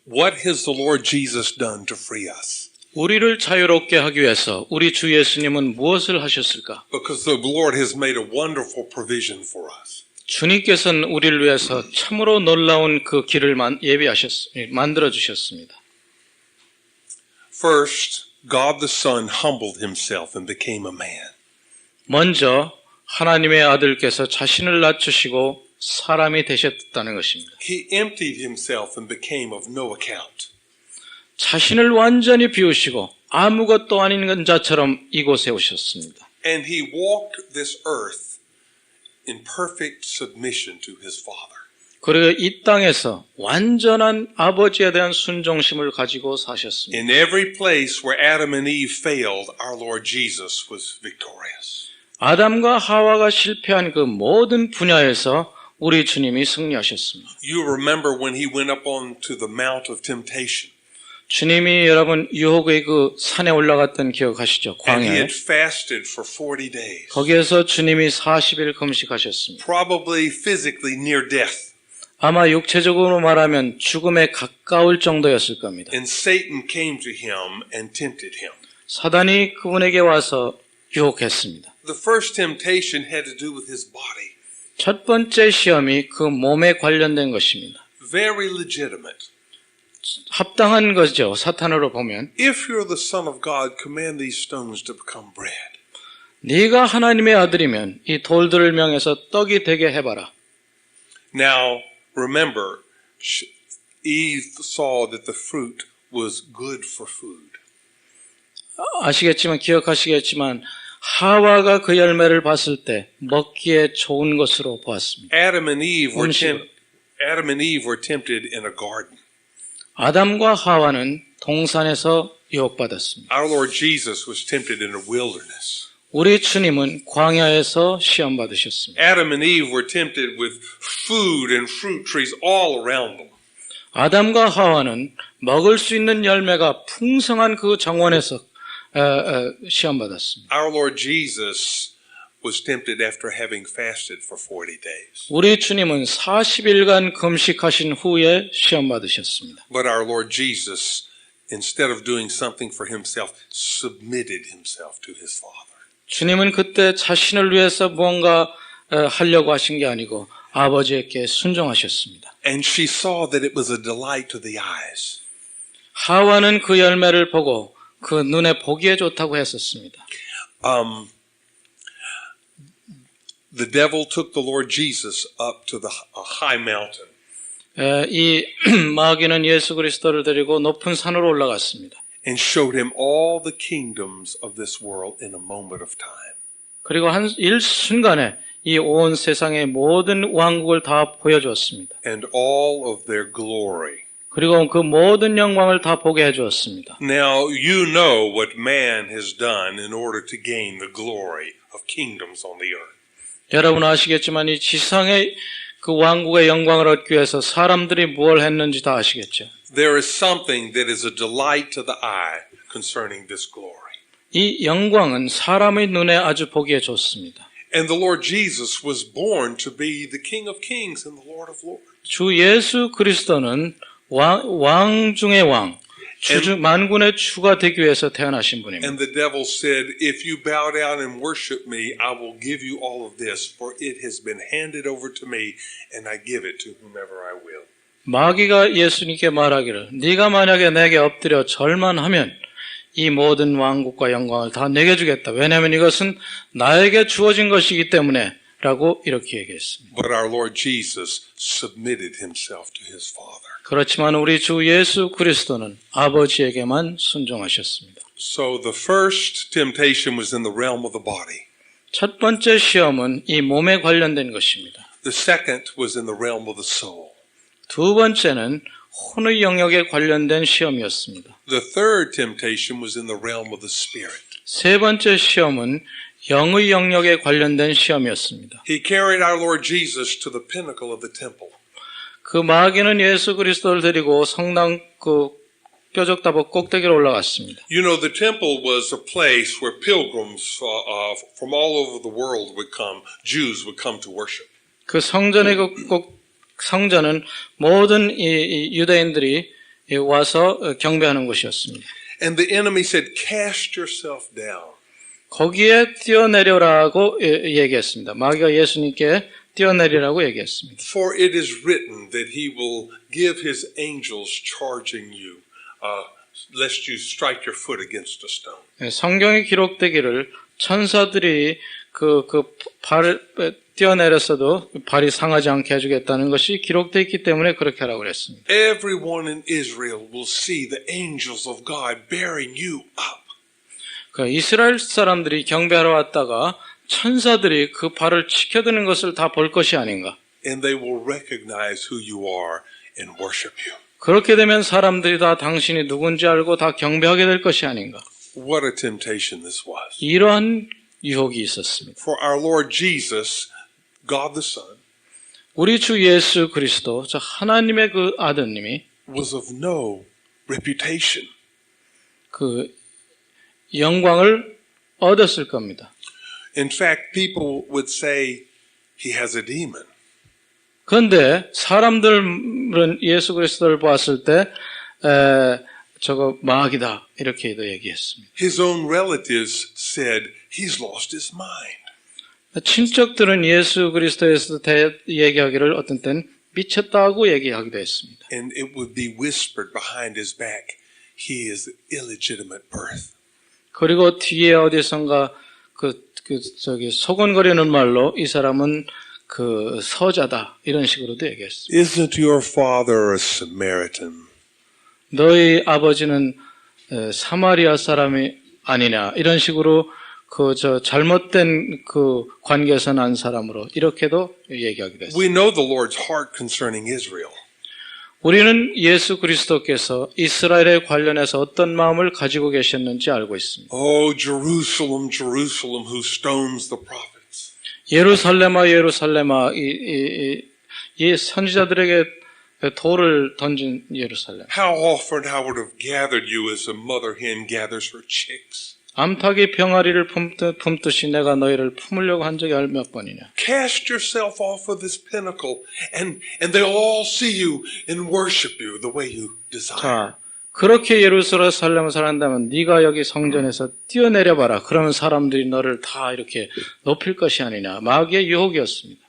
What has the Lord Jesus done to free us? 우리를 자유롭게 하기 위해서 우리 주 예수님은 무엇을 하셨을까? Because the Lord has made a wonderful provision for us. 주님께서는 우리를 위해서 참으로 놀라운 그 길을 만들어 주셨습니다. First, God the Son humbled himself and became a man. 먼저 하나님의 아들께서 자신을 낮추시고 사람이 되셨다는 것입니다. He emptied himself and became of no account. 자신을 완전히 비우시고 아무것도 아닌 자처럼 이곳에 오셨습니다. And he walked this earth in perfect submission to his Father. 그리고 이 땅에서 완전한 아버지에 대한 순종심을 가지고 사셨습니다. In every place where Adam and Eve failed, our Lord Jesus was victorious. 아담과 하와가 실패한 그 모든 분야에서 우리 주님이 승리하셨습니다. You remember when he went up onto the Mount of Temptation. 주님이 여러분 유혹의 그 산에 올라갔던 기억하시죠? And he 광야에. had fasted for 40 days. 거기에서 주님이 40일 금식하셨습니다. Probably physically near death. 아마 육체적으로 말하면 죽음에 가까울 정도였을 겁니다. And Satan came to him and tempted him. 사단이 그분에게 와서 유혹했습니다. The first temptation had to do with his body. 첫 번째 시험이 그 몸에 관련된 것입니다. Very legitimate. 합당한 거죠. 사탄으로 보면. If you're the Son of God, command these stones to become bread. 네가 하나님의 아들이면 이 돌들을 명해서 떡이 되게 해봐라. Now, remember, Eve saw that the fruit was good for food. 아시겠지만 기억하시겠지만 하와가 그 열매를 봤을 때 먹기에 좋은 것으로 보았습니다. Adam and Eve 음식으로. were tempted in a garden. 아담과 하와는 동산에서 유혹받았습니다. Our Lord Jesus was tempted in a wilderness. 우리 주님은 광야에서 시험 받으셨습니다. Adam and Eve were tempted with food and fruit trees all around them. 아담과 하와는 먹을 수 있는 열매가 풍성한 그 정원에서 시험 받았습니다. Our Lord Jesus was tempted after having fasted for 40 days. 우리 주님은 40일간 금식하신 후에 시험 받으셨습니다. But our Lord Jesus, instead of doing something for himself, submitted himself to his Father. 주님은 그때 자신을 위해서 무언가 하려고 하신 게 아니고 아버지에게 순종하셨습니다. And she saw that it was a delight to the eyes. 하와는 그 열매를 보고 그 눈에 보기에 좋다고 했었습니다. The devil took the Lord Jesus up to a high mountain. 이 마귀는 예수 그리스도를 데리고 높은 산으로 올라갔습니다. And showed him all the kingdoms of this world in a moment of time. 그리고 한 일순간에 이 온 세상의 모든 왕국을 다 보여주었습니다. And all of their glory. 그리고 그 모든 영광을 다 보게 해주었습니다. Now you know what man has done in order to gain the glory of kingdoms on the earth. 여러분 아시겠지만 이 지상의 그 왕국의 영광을 얻기 위해서 사람들이 무엇을 했는지 다 아시겠죠. There is something that is a delight to the eye concerning this glory. 이 영광은 사람의 눈에 아주 보기에 좋습니다. And the Lord Jesus was born to be the King of Kings and the Lord of Lords. 주 예수 그리스도는 왕 중의 왕, 만군의 주가 되기 위해서 태어나신 분입니다. And the devil said, if you bow down and worship me, I will give you all of this, for it has been handed over to me, and I give it to whomever I will. 마귀가 예수님께 말하기를 네가 만약에 내게 엎드려 절만 하면 이 모든 왕국과 영광을 다 내게 주겠다. 왜냐하면 이것은 나에게 주어진 것이기 때문에 라고 이렇게 얘기했습니다. But our Lord Jesus submitted himself to his Father. 그렇지만 우리 주 예수 그리스도는 아버지에게만 순종하셨습니다. So the first temptation was in the realm of the body. 첫 번째 시험은 이 몸에 관련된 것입니다. The second was in the realm of the soul. 두 번째는 혼의 영역에 관련된 시험이었습니다. The third temptation was in the realm of the spirit. 세 번째 시험은 영의 영역에 관련된 시험이었습니다. He carried our Lord Jesus to the pinnacle of the temple. 그 마귀는 예수 그리스도를 데리고 성당 그 뾰족다복 꼭대기로 올라갔습니다. You know, the temple was a place where pilgrims from all over the world would come. Jews would come to worship. 그 성전의 성전은 모든 이 유대인들이 와서 경배하는 곳이었습니다. And the enemy said, cast yourself down. 거기에 뛰어내려라고 얘기했습니다. 마귀가 예수님께 뛰어내리라고 얘기했습니다. For it is written that he will give his angels charging you, lest you strike your foot against a stone. 성경에 기록되기를 천사들이 그 발을 뛰어내렸어도 발이 상하지 않게 해주겠다는 것이 기록되어 있기 때문에 그렇게 하라고 그랬습니다. Everyone in Israel will see the angels of God bearing you up. 그 이스라엘 사람들이 경배하러 왔다가 천사들이 그 발을 지켜드는 것을 다 볼 것이 아닌가. And they will recognize who you are and worship you. 그렇게 되면 사람들이 다 당신이 누군지 알고 다 경배하게 될 것이 아닌가. What a temptation this was. 이러한 유혹이 있었습니다. For our Lord Jesus, God the Son, 우리 주 예수 그리스도, 저 하나님의 그 아드님이 was of no reputation. 그 영광을 얻었을 겁니다. In fact, people would say he has a demon. 그런데 사람들은 예수 그리스도를 보았을 때 저거 마귀다 이렇게도 얘기했습니다. His own relatives said he's lost his mind. 친척들은 예수 그리스도에서 얘기하기를 어떤 때는 미쳤다고 얘기하기도 했습니다. And it would be whispered behind his back, he is illegitimate birth. 그리고 뒤에 어디선가 소곤거리는 말로 이 사람은 그 서자다 이런 식으로도 얘기했습니다. Isn't your father a Samaritan? 너희 아버지는 사마리아 사람이 아니냐 이런 식으로 잘못된 그 관계에서 난 사람으로 이렇게도 얘기하기도 했습니다. We know the Lord's heart concerning Israel. 우리는 예수 그리스도께서 이스라엘에 관련해서 어떤 마음을 가지고 계셨는지 알고 있습니다. Oh, Jerusalem, Jerusalem, who stones the prophets. 예루살렘아 예루살렘아 이 선지자들에게 돌을 던진 예루살렘. How often I would have gathered you as a mother hen gathers her chicks. 암탉이 병아리를 품듯이 내가 너희를 품으려고 한 적이 몇 번이냐. Cast yourself off of this pinnacle and they'll all see you and worship you the way you desire. 자, 그렇게 예루살렘을 살았다면 네가 여기 성전에서 뛰어내려 봐라. 그러면 사람들이 너를 다 이렇게 높일 것이 아니냐. 마귀의 유혹이었습니다.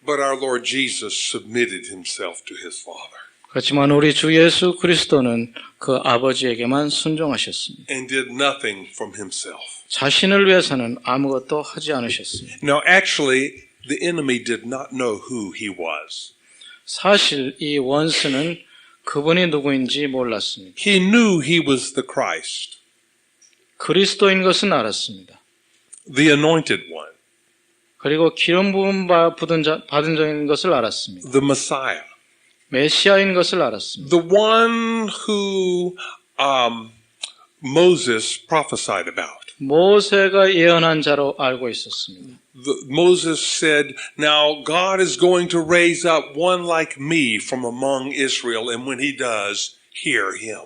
But our Lord Jesus submitted himself to his Father. 그렇지만 우리 주 예수 그리스도는 그 아버지에게만 순종하셨습니다. And did nothing from himself. 자신을 위해서는 아무것도 하지 않으셨습니다. Now, actually, the enemy did not know who he was. 사실 이 원수는 그분이 누구인지 몰랐습니다. He knew he was the Christ, 그리스도인 것은 알았습니다. the anointed one, 그리고 기름 부음 받은 자인 것을 알았습니다. the Messiah, 메시아인 것을 알았습니다. the one who Moses prophesied about. 모세가 예언한 자로 알고 있었습니다. Moses said, now God is going to raise up one like me from among Israel, and when he does, hear him.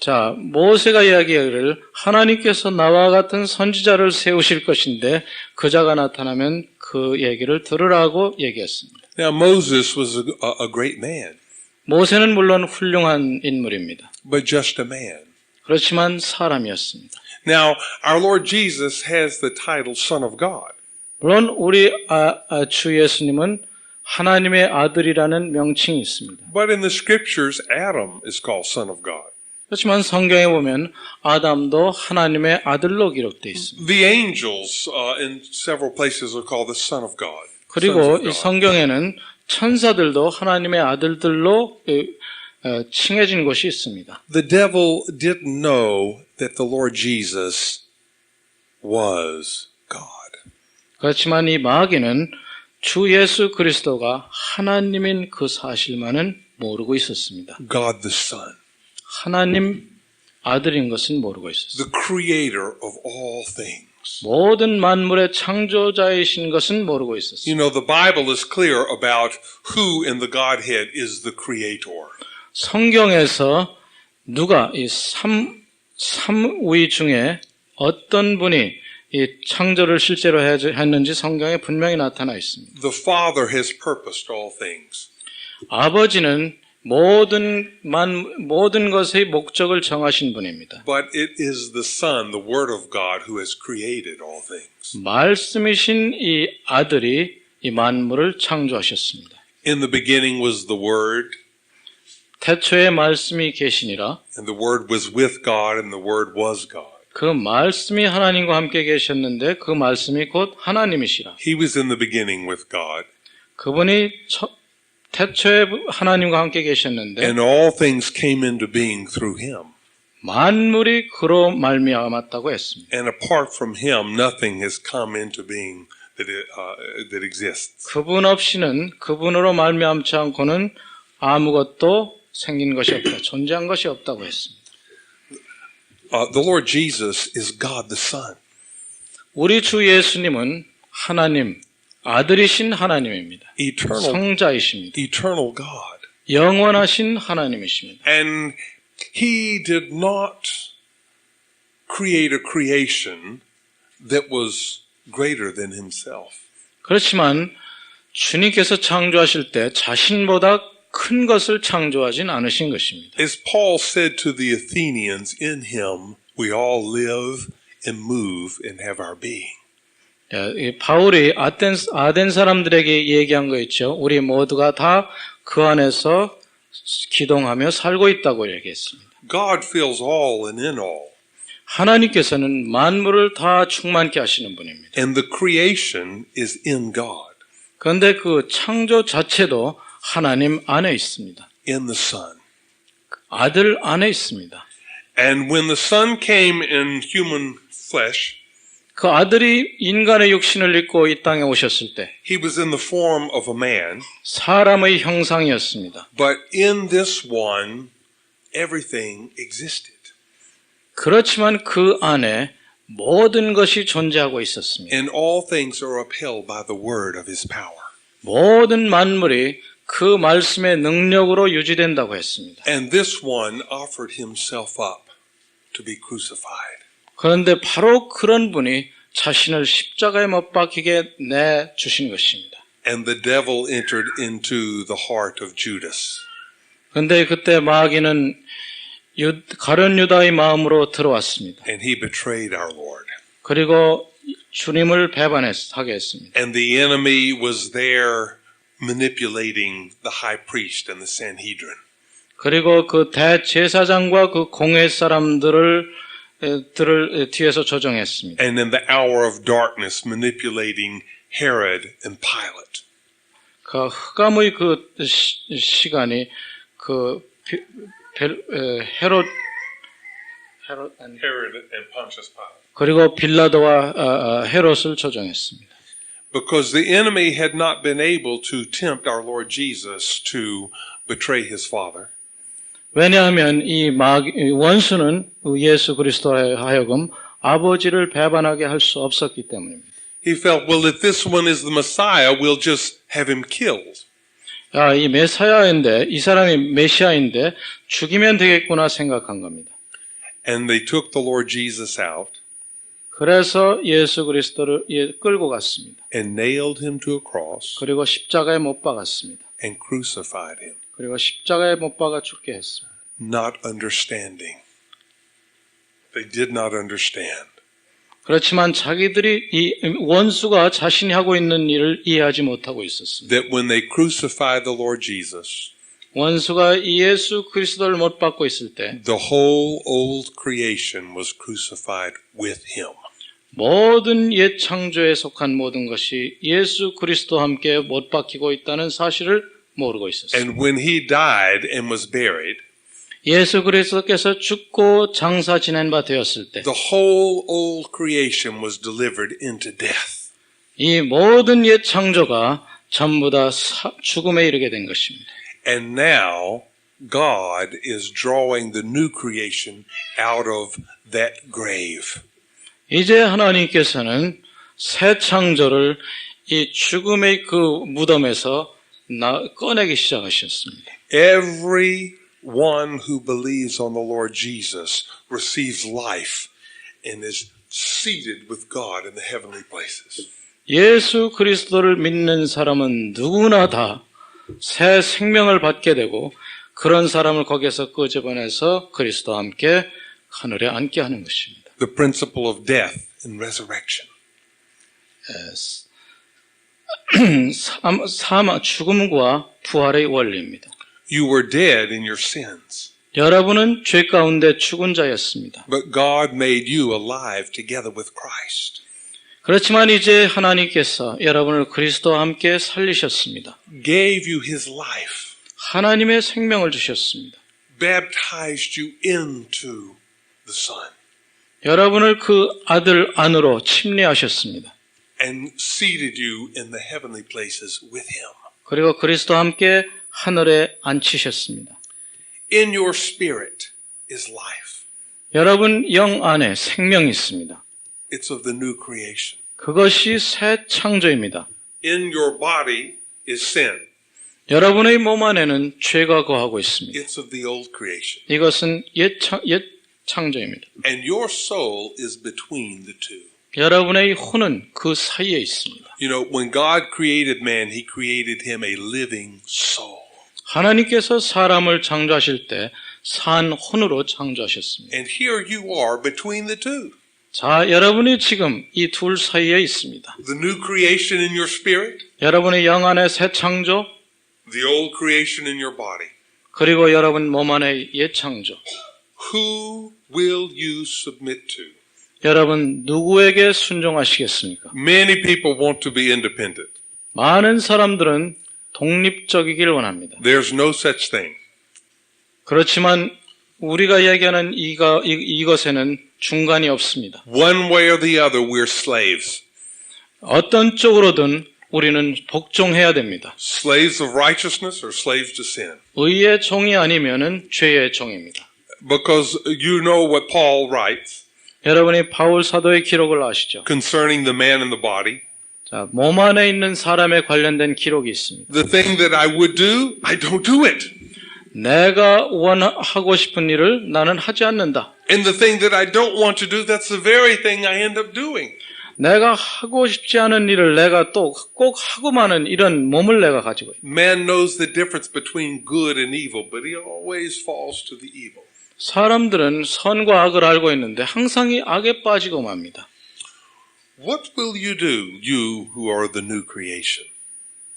자, 모세가 이야기하기를 하나님께서 나와 같은 선지자를 세우실 것인데 그자가 나타나면 그 얘기를 들으라고 얘기했습니다. Now Moses was a great man, 모세는 물론 훌륭한 인물입니다. but just a man. 그렇지만 사람이었습니다. Now, our Lord Jesus has the title Son of God. 물론 우리 주 예수님은 하나님의 아들이라는 명칭이 있습니다. But in the scriptures, Adam is called Son of God. 그렇지만 성경에 보면 아담도 하나님의 아들로 기록되어 있습니다. The angels in several places are called the Son of God. 그리고 Sons of 이 God. 성경에는 천사들도 하나님의 아들들로 칭해진 곳이 있습니다. The devil didn't know that the Lord Jesus was God. 그렇지만 이 마귀는 주 예수 그리스도가 하나님인 그 사실만은 모르고 있었습니다. God the Son, 하나님 아들인 것은 모르고 있었습니다. the creator of all things. 모든 만물의 창조자이신 것은 모르고 You 있었습니다. know, the Bible is clear about who in the Godhead is the creator. 성경에서 누가 이 삼위 중에 어떤 분이 이 창조를 실제로 했는지 성경에 분명히 나타나 있습니다. The Father has purposed all things. 아버지는 모든 것의 목적을 정하신 분입니다. But it is the Son, the Word of God, who has created all things. 말씀이신 이 아들이 이 만물을 창조하셨습니다. In the beginning was the Word, 태초에 말씀이 계시니라. and the Word was with God, and the Word was God. 그 말씀이 하나님과 함께 계셨는데 그 말씀이 곧 하나님이시라. He was in the beginning with God, 그분이 태초에 하나님과 함께 계셨는데 and all things came into being through him. 만물이 그로 말미암았다고 했습니다. And apart from him, nothing has come into being that exists. 그분 없이는 그분으로 말미암지 않고는 아무것도 생긴 것이 없다. 존재한 것이 없다고 했습니다. The Lord Jesus is God the Son. 우리 주 예수님은 하나님, 아들이신 하나님입니다. 성자이십니다. Eternal God. 영원하신 하나님이십니다. And he did not create a creation that was greater than himself. 그렇지만 주님께서 창조하실 때 자신보다 큰 것을 창조하진 않으신 것입니다. As Paul said to the Athenians, in him we all live and move and have our being. 바울이 아덴 사람들에게 얘기한 거 있죠. 우리 모두가 다 그 안에서 기동하며 살고 있다고 얘기했습니다. God fills all and in all. 하나님께서는 만물을 다 충만케 하시는 분입니다. And the creation is in God. 그런데 그 창조 자체도 하나님 안에 있습니다. In the Son. 아들 안에 있습니다. And when the Son came in human flesh, 그 아들이 인간의 육신을 입고 이 땅에 오셨을 때 he was in the form of a man. 사람의 형상이었습니다. But in this one, everything existed. 그렇지만 그 안에 모든 것이 존재하고 있었습니다. And all things are upheld by the word of his power. 모든 만물이 그 말씀의 능력으로 유지된다고 했습니다. And this one offered himself up to be crucified. 그런데 바로 그런 분이 자신을 십자가에 못 박히게 내주신 것입니다. And the devil entered into the heart of Judas. 그런데 그때 마귀는 가룟 유다의 마음으로 들어왔습니다. And he betrayed our Lord. 그리고 주님을 배반하게 했습니다. And the enemy was there manipulating the high priest and the Sanhedrin. 그리고 그 대제사장과 그 공회 사람들을 뒤에서 조정했습니다. And in the hour of darkness manipulating Herod and Pilate. 그 흑암의 그 시간이 그 헤롯 and Pontius Pilate. 그리고 빌라도와 헤롯을 조정했습니다. Because the enemy had not been able to tempt our Lord Jesus to betray his Father. 왜냐하면 이 원수는 예수 그리스도에 하여금 아버지를 배반하게 할 수 없었기 때문입니다. He felt, well, if this one is the Messiah, we'll just have him killed. 이 메사야인데, 이 사람이 메시아인데 죽이면 되겠구나 생각한 겁니다. And they took the Lord Jesus out. 그래서 예수 그리스도를 끌고 갔습니다. And nailed him to a cross. 그리고 십자가에 못 박았습니다. And crucified him. 그리고 십자가에 못 박아 죽게 했습니다. Not understanding. They did not understand. 그렇지만 자기들이 이 원수가 자신이 하고 있는 일을 이해하지 못하고 있었습니다. That when they crucified the Lord Jesus, 원수가 예수 그리스도를 못 박고 있을 때 the whole old creation was crucified with him. 모든 옛 창조에 속한 모든 것이 예수 그리스도와 함께 못 박히고 있다는 사실을 모르고 있었습니다. And when he died and was buried, 예수 그리스도께서 죽고 장사 지낸 바 되었을 때 the whole old creation was delivered into death. 이 모든 옛 창조가 전부 다 죽음에 이르게 된 것입니다. And now God is drawing the new creation out of that grave. 이제 하나님께서는 새 창조를 이 죽음의 그 무덤에서 꺼내기 시작하셨습니다. Everyone who believes on the Lord Jesus receives life and is seated with God in the heavenly places. 예수 그리스도를 믿는 사람은 누구나 다 새 생명을 받게 되고 그런 사람을 거기에서 끄집어내서 그리스도와 함께 하늘에 앉게 하는 것입니다. The principle of death and resurrection. 죽음과 부활의 원리입니다. You were dead in your sins. 여러분은 죄 가운데 죽은 자였습니다. But God made you alive together with Christ. 그렇지만 이제 하나님께서 여러분을 그리스도와 함께 살리셨습니다. Gave you His life. 하나님의 생명을 주셨습니다. Baptized you into the Son. 여러분을 그 아들 안으로 침례하셨습니다. And seated you in the heavenly places with Him. 그리고 그리스도와 함께 하늘에 앉히셨습니다. In your spirit is life. 여러분 영 안에 생명이 있습니다. It's of the new creation. 그것이 새 창조입니다. In your body is sin. 여러분의 몸 안에는 죄가 거하고 있습니다. It's of the old creation. 이것은 옛 창조입니다. And your soul is between the two. 여러분의 혼은 그 사이에 있습니다. You know, when God created man, He created him a living soul. 하나님께서 사람을 창조하실 때 산 혼으로 창조하셨습니다. And here you are between the two. 자, 여러분이 지금 이 둘 사이에 있습니다. The new creation in your spirit, 여러분의 영 안에 새 창조, the old creation in your body. 그리고 여러분 몸 안에 옛 창조. Who will you submit to? 여러분 누구에게 순종하시겠습니까? Many people want to be independent. 많은 사람들은 독립적이길 원합니다. There's no such thing. 그렇지만 우리가 얘기하는 이것에는 중간이 없습니다. One way or the other, we're slaves. 어떤 쪽으로든 우리는 복종해야 됩니다. Slaves of righteousness or slaves to sin. 의의 종이 아니면은 죄의 종입니다. Because you know what Paul writes 여러분이 바울 사도의 기록을 아시죠? concerning the man in the body. 자, 몸 안에 있는 사람에 관련된 기록이 있습니다. The thing that I would do, I don't do it. 내가 원하고 싶은 일을 나는 하지 않는다. And the thing that I don't want to do, that's the very thing I end up doing. 내가 하고 싶지 않은 일을 내가 또 꼭 하고 마는 이런 몸을 내가 가지고 있다. Man knows the difference between good and evil, but he always falls to the evil. 사람들은 선과 악을 알고 있는데 항상 이 악에 빠지고 맙니다. What will you do, you who are the new creation?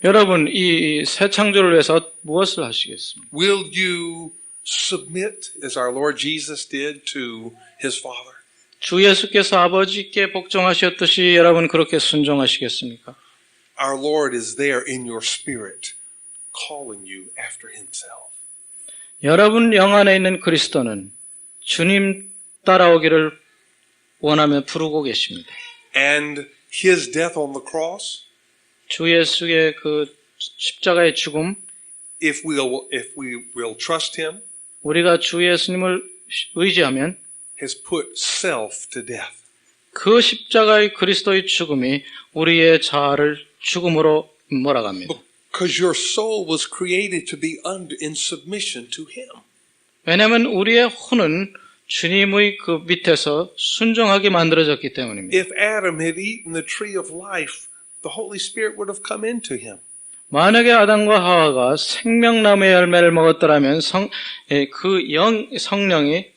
여러분, 이 새 창조를 위해서 무엇을 하시겠습니까? Will you submit, as our Lord Jesus did, to His Father? 주 예수께서 아버지께 복종하셨듯이 여러분 그렇게 순종하시겠습니까? Our Lord is there in your spirit, calling you after Himself. 여러분 영 안에 있는 그리스도는 주님 따라오기를 원하며 부르고 계십니다. And His death on the cross, 주 예수의 그 십자가의 죽음, if we will trust Him, 우리가 주 예수님을 의지하면 has put self to death. 그 십자가의 그리스도의 죽음이 우리의 자아를 죽음으로 몰아갑니다. Because your soul was created to be in submission to Him. 왜냐하면 우리의 혼은 주님의 그 밑에서 순종하게 만들어졌기 때문입니다. If Adam had eaten the tree of life, the Holy Spirit would have come into him. 만약에 아담과 하와가 생명나무의 열매를 먹었더라면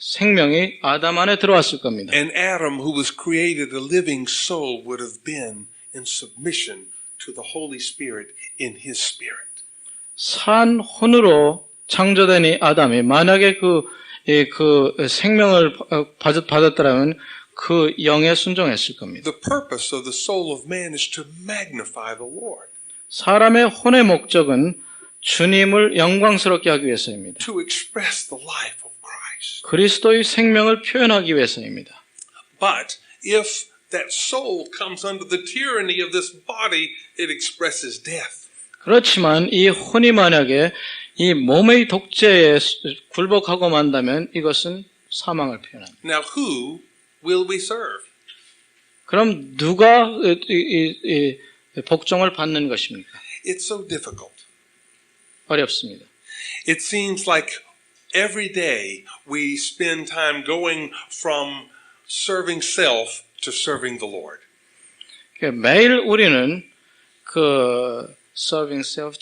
생명이 아담 안에 들어왔을 겁니다. And Adam, who was created a living soul, would have been in submission to the Holy Spirit in his spirit. 산 혼으로 창조된 이 아담이 만약에 그 생명을 받았더라면 그 영에 순종했을 겁니다. The purpose of the soul of man is to magnify the Lord. 사람의 혼의 목적은 주님을 영광스럽게 하기 위해서입니다. To express the life of Christ. 그리스도의 생명을 표현하기 위해서입니다. But if that soul comes under the tyranny of this body, it expresses death. 그렇지만 이 혼이 만약에 이 몸의 독재에 굴복하고 만다면 이것은 사망을 표현합니다. Now, who will we serve? 그럼 누가 복종을 받는 것입니까? It's so difficult. 어렵습니다. It seems like every day we spend time going from serving self to serving the Lord. 매일 우리는 serving self,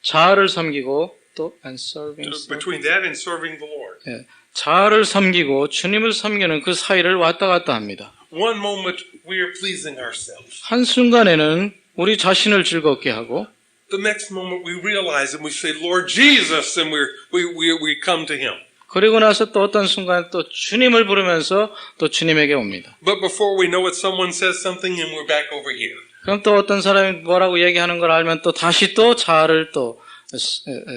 자아를 섬기고 또 and serving self. Between that and serving the Lord. 자아를 섬기고 주님을 섬기는 그 사이를 왔다 갔다 합니다. One moment we are pleasing ourselves. 한순간에는 우리 자신을 즐겁게 하고 the next moment we realize and we say, Lord Jesus, and we come to Him. 그리고 나서 또 어떤 순간 또 주님을 부르면서 또 주님에게 옵니다. But before we know it, someone says something and we're back over here. 그럼 또 어떤 사람이 뭐라고 얘기하는 걸 알면 또 다시 또 자아를 또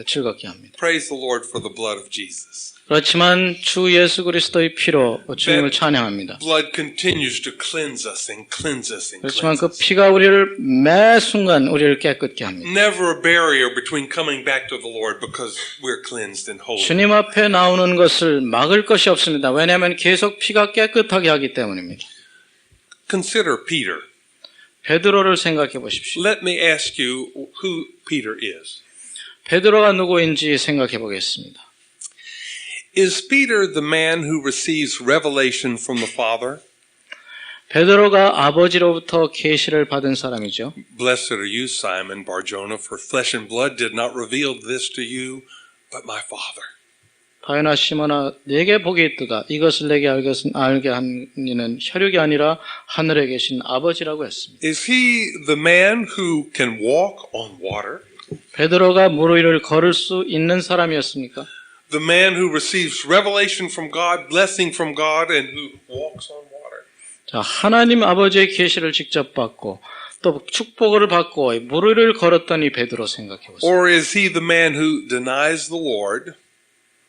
즐겁게 합니다. Praise the Lord for the blood of Jesus. 그렇지만 주 예수 그리스도의 피로 주님을 찬양합니다. Blood continues to cleanse us and cleanse us and 그렇지만 cleanse 그 us. 피가 우리를 매 순간 우리를 깨끗게 합니다. Never a barrier between coming back to the Lord because we're cleansed and holy. 주님 앞에 나오는 것을 막을 것이 없습니다. 왜냐하면 계속 피가 깨끗하게 하기 때문입니다. Consider Peter. 베드로를 생각해 보십시오. Let me ask you who Peter is. 베드로가 누구인지 생각해 보겠습니다. Is Peter the man who receives revelation from the Father? 베드로가 아버지로부터 계시를 받은 사람이죠. Blessed are you, Simon Bar-Jonah, for flesh and blood did not reveal this to you, but my Father. 바요나 시몬아 내게 복이 있도다. 이것을 내게 알게 한 이는 혈육이 아니라 하늘에 계신 아버지라고 했습니다. Is he the man who can walk on water? 베드로가 물 위를 걸을 수 있는 사람이었습니까? The man who receives revelation from God, blessing from God, and who walks on water? 자, 하나님 아버지의 계시를 직접 받고 또 축복을 받고 물 위를 걸었던 이 베드로 생각해 보세요. Or is he the man who denies the Lord,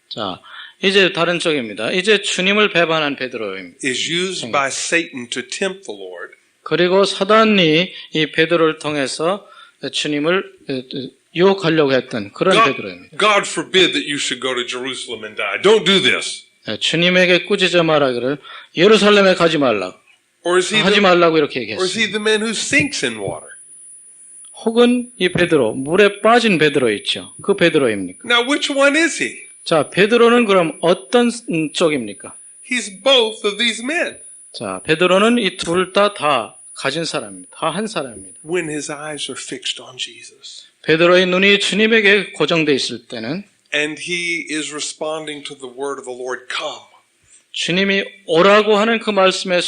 자, 이제 다른 쪽입니다. 이제 주님을 배반한 베드로입니다. is used by Satan to tempt the Lord, 그리고 사단이 이 베드로를 통해서 주님을 유혹하려고 했던 그런 베드로입니다. God forbid that you should go to Jerusalem and die. Don't do this. 주님에게 꾸짖어 말하기를 예루살렘에 가지 말라. Or is he 하지 the, 말라고 이렇게 or is he 얘기했습니다. the man who sinks in water? 혹은 이 베드로, 물에 빠진 베드로 있죠. 그 베드로입니까? Now, which one is he? 자, 베드로는 그럼 어떤 쪽입니까? He's both of these men. 자, 베드로는 이 둘 다 가진 사람입니다. 다 한 사람입니다. When his eyes are fixed on Jesus. 베드로의 눈이 주님에게 고정되어 있을 때는 And he is responding to the word of the Lord, come. 주님이 오라고 하는 그 말씀에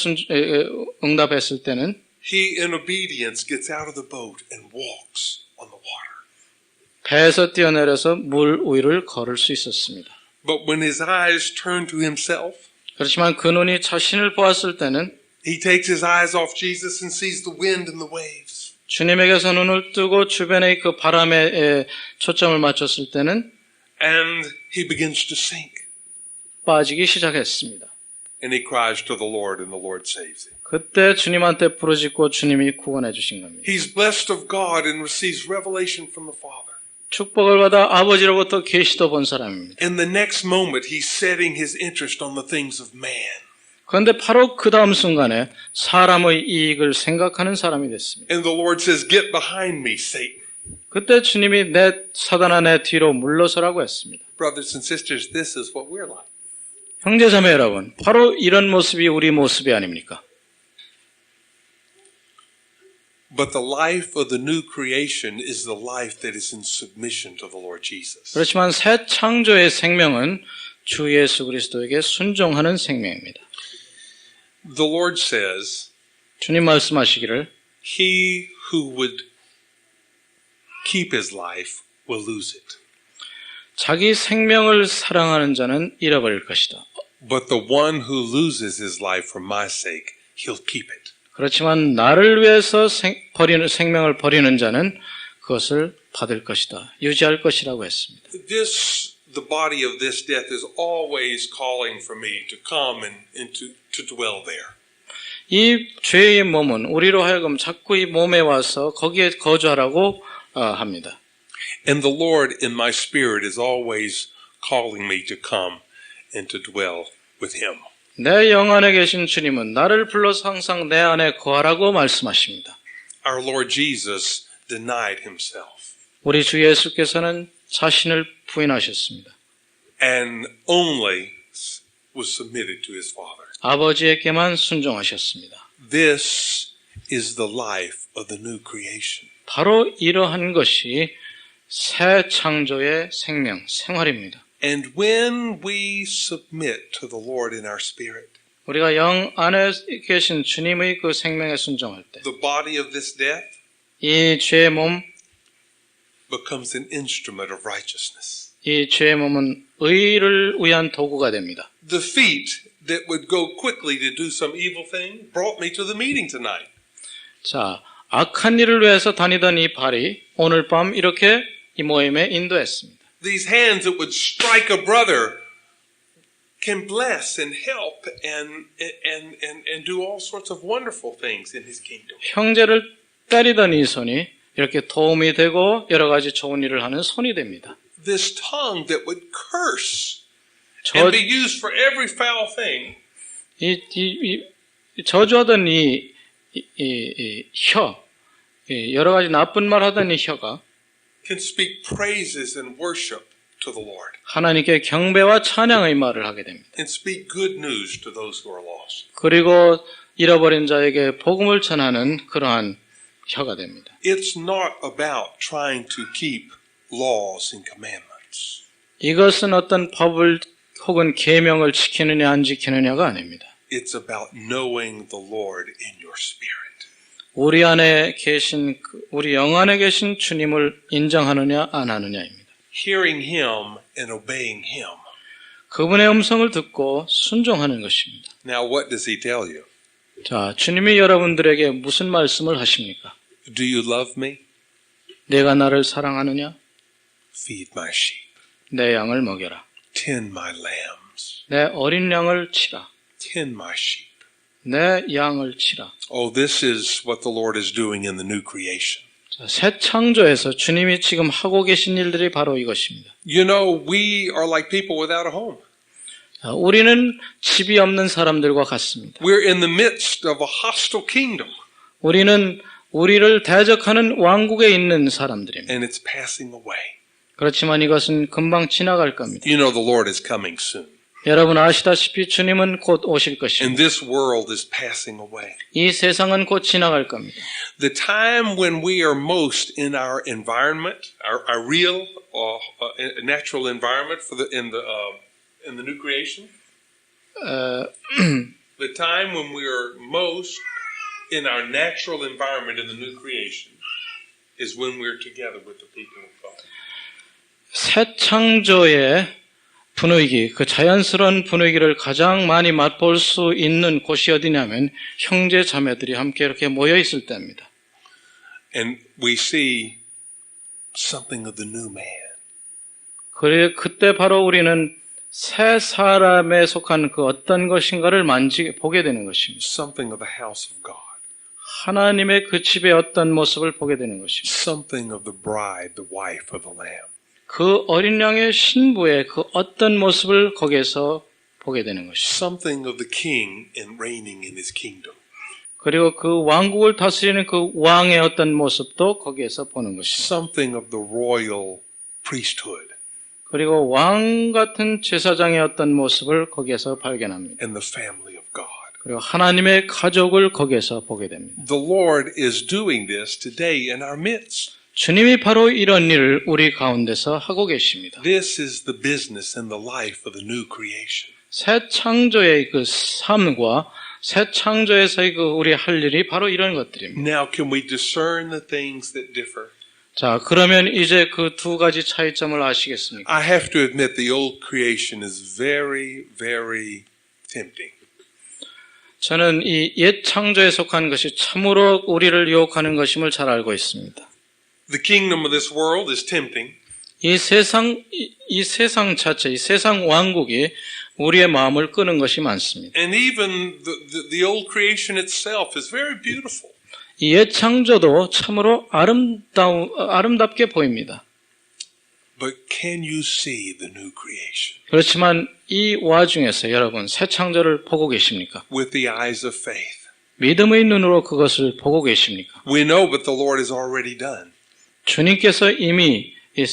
응답했을 때는 He, in obedience, gets out of the boat and walks on the water. 배에서 뛰어내려서 물 위를 걸을 수 있었습니다. But when his eyes turn to himself, 그렇지만 그 눈이 자신을 보았을 때는 he takes his eyes off Jesus and sees the wind and the waves. 주님에게서 눈을 뜨고 주변의 그 바람에 초점을 맞췄을 때는 And he begins to sink. 빠지기 시작했습니다. And he cries to the Lord, and the Lord saves him. 그때 주님한테 부르짖고 주님이 구원해 주신 겁니다. He's blessed of God and receives revelation from the Father. 축복을 받아 아버지로부터 계시도 본 사람입니다. In the next moment, he's setting his interest on the things of man. 그런데 바로 그 다음 순간에 사람의 이익을 생각하는 사람이 됐습니다. And the Lord says, get behind me, Satan. 그때 주님이 내 사단아 내 뒤로 물러서라고 했습니다. Brothers and sisters, this is what we're like. 형제자매 여러분, 바로 이런 모습이 우리 모습이 아닙니까? But the life of the new creation is the life that is in submission to the Lord Jesus. 그렇지만 새 창조의 생명은 주 예수 그리스도에게 순종하는 생명입니다. The Lord says, 주님 말씀하시기를 he who would keep his life will lose it. 자기 생명을 사랑하는 자는 잃어버릴 것이다. But the one who loses his life for my sake, he'll keep it. 그렇지만 나를 위해서 생명을 버리는 자는 그것을 받을 것이다. 유지할 것이라고 했습니다. The body of this death is always calling for me to come and to dwell there. 이 죄의 몸은 우리로 하여금 자꾸 이 몸에 와서 거기에 거주하라고 합니다. And the Lord in my spirit is always calling me to come and to dwell with him. 내 영 안에 계신 주님은 나를 불러서 항상 내 안에 거하라고 말씀하십니다. Our Lord Jesus denied himself 우리 주 예수께서는 자신을 부인하셨습니다. and only was submitted to his Father. 아버지에게만 순종하셨습니다. This is the life of the new creation. 바로 이러한 것이 새 창조의 생명, 생활입니다. And when we submit to the Lord in our spirit, 우리가 영 안에 계신 주님의 그 생명에 순종할 때, the body of this death 이 죄의 몸 becomes an instrument of righteousness. 이 죄의 몸은 의를 위한 도구가 됩니다. The feet that would go quickly to do some evil thing brought me to the meeting tonight. 자, 악한 일을 위해서 다니던 이 발이 오늘 밤 이렇게 이 모임에 인도했습니다. These hands that would strike a brother can bless and help and do all sorts of wonderful things in his kingdom. 형제를 때리던 이 손이 이렇게 도움이 되고 여러 가지 좋은 일을 하는 손이 됩니다. This tongue that would curse and be used for every foul thing. 저주하던 혀, 여러 가지 나쁜 말 하던 이 혀가 Can speak praises and worship to the Lord. 하나님께 경배와 찬양의 말을 하게 됩니다. And speak good news to those who are lost. 그리고 잃어버린 자에게 복음을 전하는 그러한 혀가 됩니다. It's not about trying to keep laws and commandments. 이것은 어떤 법을 혹은 계명을 지키느냐 안 지키느냐가 아닙니다. It's about knowing the Lord in your spirit. 우리 안에 계신 우리 영 안에 계신 주님을 인정하느냐 안 하느냐입니다. Hearing Him and obeying Him. 그분의 음성을 듣고 순종하는 것입니다. Now what does He tell you? 자, 주님이 여러분들에게 무슨 말씀을 하십니까? Do you love me? 내가 나를 사랑하느냐? Feed my sheep. 내 양을 먹여라. Tend my lambs. 내 어린 양을 치라. Tend my sheep. 내 양을 치라. Oh, this is what the Lord is doing in the new creation. 자, 새 창조에서 주님이 지금 하고 계신 일들이 바로 이것입니다. You know, we are like people without a home. 자, 우리는 집이 없는 사람들과 같습니다. We're in the midst of a hostile kingdom. 우리는 우리를 대적하는 왕국에 있는 사람들입니다. And it's passing away. 그렇지만 이것은 금방 지나갈 겁니다. You know the Lord is coming soon. 여러분 아시다시피 주님은 곧 오실 And 것입니다. this world is passing away. 이 세상은 곧 지나갈 겁니다. The time when we are most in our environment, our real natural environment in the new creation, the time when we are most in our natural environment in the new creation is when we're together with the people of God. 새 창조의 분위기, 그 자연스러운 분위기를 가장 많이 맛볼 수 있는 곳이 어디냐면 형제 자매들이 함께 이렇게 모여 있을 때입니다. And we see something of the new man. 그때 바로 우리는 새 사람에 속한 그 어떤 것인가를 보게 되는 것입니다. Something of the house of God. 하나님의 그 집의 어떤 모습을 보게 되는 것입니다. Something of the bride, the wife of the Lamb. 그 어린 양의 신부의 그 어떤 모습을 거기에서 보게 되는 것입니다. Something of the king and reigning in his kingdom. 그리고 그 왕국을 다스리는 그 왕의 어떤 모습도 거기에서 보는 것입니다. Something of the royal priesthood. 그리고 왕 같은 제사장의 어떤 모습을 거기에서 발견합니다. And the family of God. 그리고 하나님의 가족을 거기에서 보게 됩니다. The Lord is doing this today in our midst. 주님이 바로 이런 일을 우리 가운데서 하고 계십니다. This is the business and the life of the new creation. 새 창조의 그 삶과 새 창조에서의 그 우리 할 일이 바로 이런 것들입니다. Now can we discern the things that differ? 자, 그러면 이제 그 두 가지 차이점을 아시겠습니까? I have to admit the old creation is very, very tempting. 저는 이 옛 창조에 속한 것이 참으로 우리를 유혹하는 것임을 잘 알고 있습니다. The kingdom of this world is tempting. 이 세상 자체, 이 세상 왕국이 우리의 마음을 끄는 것이 많습니다. And even the old creation itself is very beautiful. 이 옛 창조도 참으로 아름답게 보입니다. But can you see the new creation? 그렇지만 이 와중에서 여러분 새 창조를 보고 계십니까? With the eyes of faith. 믿음의 눈으로 그것을 보고 계십니까? We know what the Lord has already done. 주님께서 이미 이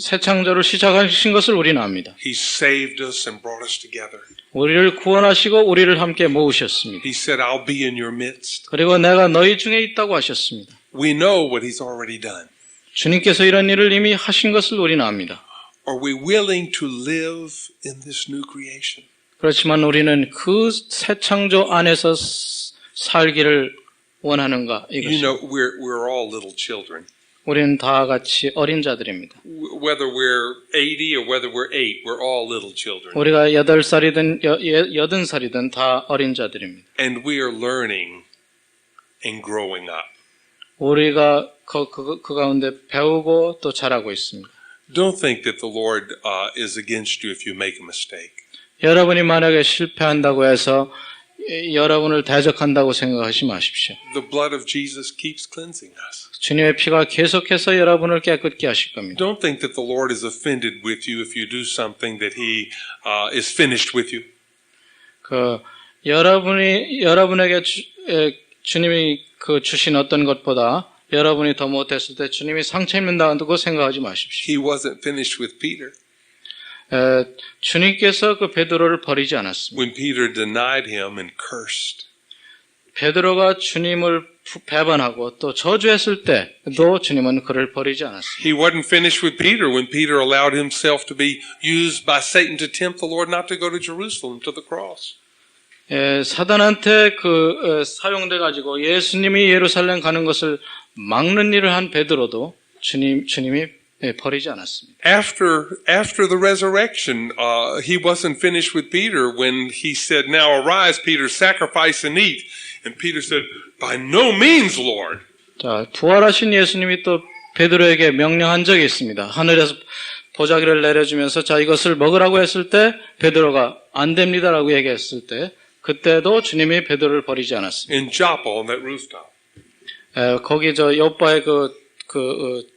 새 창조를 시작하신 것을 우리는 압니다. He saved us and brought us together. 우리를 구원하시고 우리를 함께 모으셨습니다. He said, I'll be in your midst. 그리고 내가 너희 중에 있다고 하셨습니다. We know what He's already done. 주님께서 이런 일을 이미 하신 것을 우리는 압니다. Are we willing to live in this new creation? 그렇지만 우리는 그 새 창조 안에서 살기를 원하는가 You 이것입니다. know, we're all little children. 우리는 다 같이 어린 자들입니다. Whether we're 80 or whether we're 8, we're all little children. 우리가 8살이든 80살이든 다 어린 자들입니다. And we are learning and growing up. 우리가 그 가운데 배우고 또 자라고 있습니다. Don't think that the Lord is against you if you make a mistake. 여러분이 만약에 실패한다고 해서 여러분을 대적한다고 생각하지 마십시오. The blood of Jesus keeps cleansing us. 주님의 피가 계속해서 여러분을 깨끗게 하실 겁니다. Don't think that the Lord is offended with you if you do something that He is finished with you. 여러분에게 주님이 주신 어떤 것보다 여러분이 더 못했을 때 주님이 상처 입는다고 생각하지 마십시오. He wasn't finished with Peter. 주님께서 그 베드로를 버리지 않았습니다. When Peter denied Him and cursed, 베드로가 주님을 배반하고 또 저주했을 때도 주님은 그를 버리지 않았습니다. He wasn't finished with Peter when Peter allowed himself to be used by Satan to tempt the Lord not to go to Jerusalem to the cross. 사단한테 사용돼 가지고 예수님이 예루살렘 가는 것을 막는 일을 한 베드로도 주님이 버리지 않았습니다. After the resurrection, he wasn't finished with Peter when he said, "Now arise, Peter, sacrifice and eat." And Peter said, "By no means, Lord." 자, 부활하신 예수님이 또 베드로에게 명령한 적이 있습니다. 하늘에서 보자기를 내려주면서 자 이것을 먹으라고 했을 때 베드로가 안 됩니다라고 얘기했을 때 그때도 주님이 베드로를 버리지 않았습니다. In Joppa on that rooftop. 거기 요빠의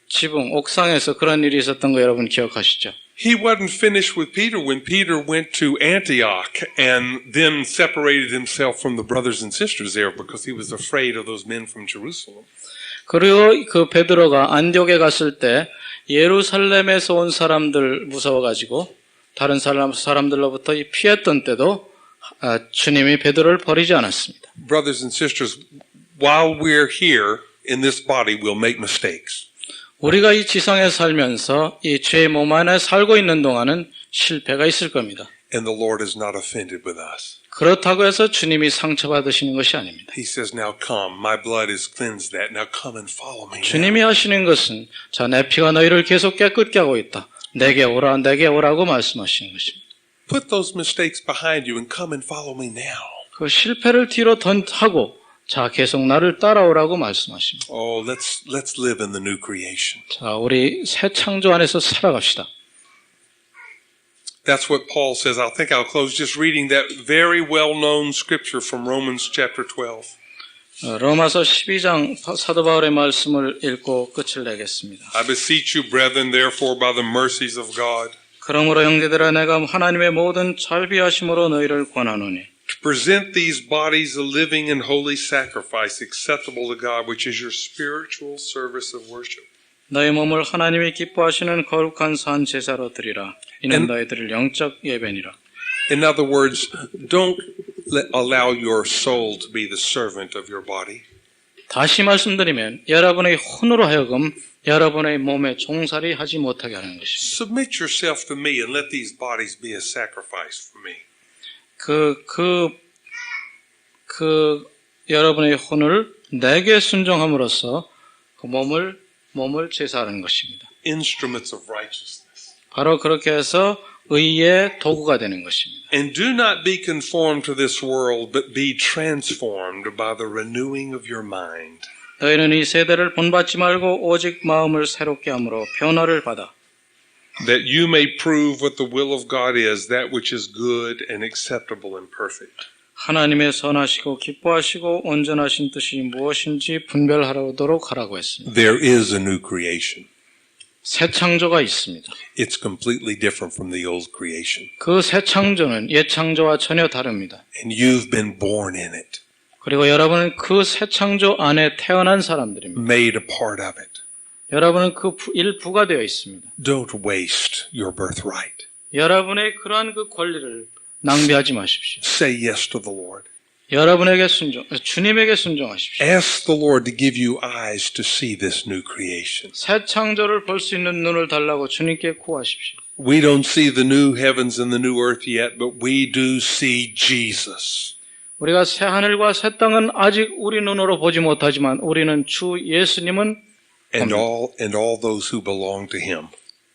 지붕 옥상에서 그런 일이 있었던 거 여러분 기억하시죠? He wasn't finished with Peter when Peter went to Antioch and then separated himself from the brothers and sisters there because he was afraid of those men from Jerusalem. 그리고 그 베드로가 안디옥에 갔을 때 예루살렘에서 온 사람들 무서워가지고 다른 사람들로부터 피했던 때도 주님이 베드로를 버리지 않았습니다. Brothers and sisters, while we're here in this body, we'll make mistakes. 우리가 이 지상에 살면서 이 죄의 몸 안에 살고 있는 동안은 실패가 있을 겁니다. And the Lord is not offended with us. 그렇다고 해서 주님이 상처받으시는 것이 아닙니다. He says, "Now come, my blood has cleansed that. Now come and follow me." 주님이 하시는 것은 자, 내 피가 너희를 계속 깨끗게 하고 있다. 내게 오라고 말씀하시는 것입니다. Put those mistakes behind you and come and follow me now. 그 실패를 뒤로 하고 자, 계속 나를 따라오라고 말씀하십니다. Oh, let's live in the new creation. 자, 우리 새 창조 안에서 살아갑시다. That's what Paul says. I think I'll close just reading that very well-known scripture from Romans chapter 12. 로마서 12장 사도 바울의 말씀을 읽고 끝을 내겠습니다. I beseech you, brethren, therefore, by the mercies of God, 그러므로 형제들아 내가 하나님의 모든 자비하심으로 너희를 권하노니 to present these bodies a living and holy sacrifice acceptable to God, which is your spiritual service of worship. 너희 몸을 하나님이 기뻐하시는 거룩한 산 제사로 드리라. 이는 너희들을 영적 예배니라. In other words, don't allow your soul to be the servant of your body. 다시 말씀드리면 여러분의 혼으로 하여금 여러분의 몸에 종살이 하지 못하게 하는 것입니다. Submit yourself to me and let these bodies be a sacrifice for me. 여러분의 혼을 내게 순종함으로써 그 몸을 제사하는 것입니다. Instruments of righteousness. 바로 그렇게 해서 의의 도구가 되는 것입니다. And do not be conformed to this world, but be transformed by the renewing of your mind. 너희는 이 세대를 본받지 말고 오직 마음을 새롭게 함으로 변화를 받아 that you may prove what the will of God is, that which is good and acceptable and perfect. 하나님의 선하시고 기뻐하시고 온전하신 뜻이 무엇인지 분별하도록 하라고 했습니다. There is a new creation. 새 창조가 있습니다. It's completely different from the old creation. 그 새 창조는 옛 창조와 전혀 다릅니다. And you've been born in it, 그리고 여러분은 그 새 창조 안에 태어난 사람들입니다. made a part of it. 여러분은 그 일부가 되어 있습니다. Don't waste your birthright. 여러분의 그러한 그 권리를 낭비하지 마십시오. Say yes to the Lord. 여러분에게 주님에게 순종하십시오. Ask the Lord to give you eyes to see this new creation. 새 창조를 볼 수 있는 눈을 달라고 주님께 구하십시오. We don't see the new heavens and the new earth yet, but we do see Jesus. 우리가 새 하늘과 새 땅은 아직 우리 눈으로 보지 못하지만 우리는 주 예수님은 and all those who belong to him.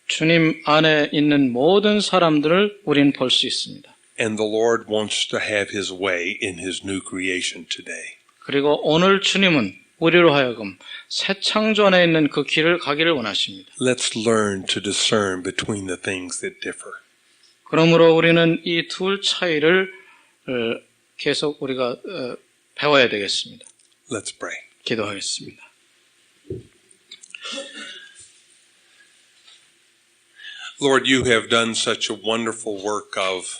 주님 안에 있는 모든 사람들을 우리는 볼 수 있습니다. And the Lord wants to have his way in his new creation today. 그리고 오늘 주님은 우리로 하여금 새 창조 안에 있는 그 길을 가기를 원하십니다. Let's learn to discern between the things that differ. 그러므로 우리는 이 둘 차이를 계속 우리가 배워야 되겠습니다. Let's pray. 기도하겠습니다. Lord, you have done such a wonderful work of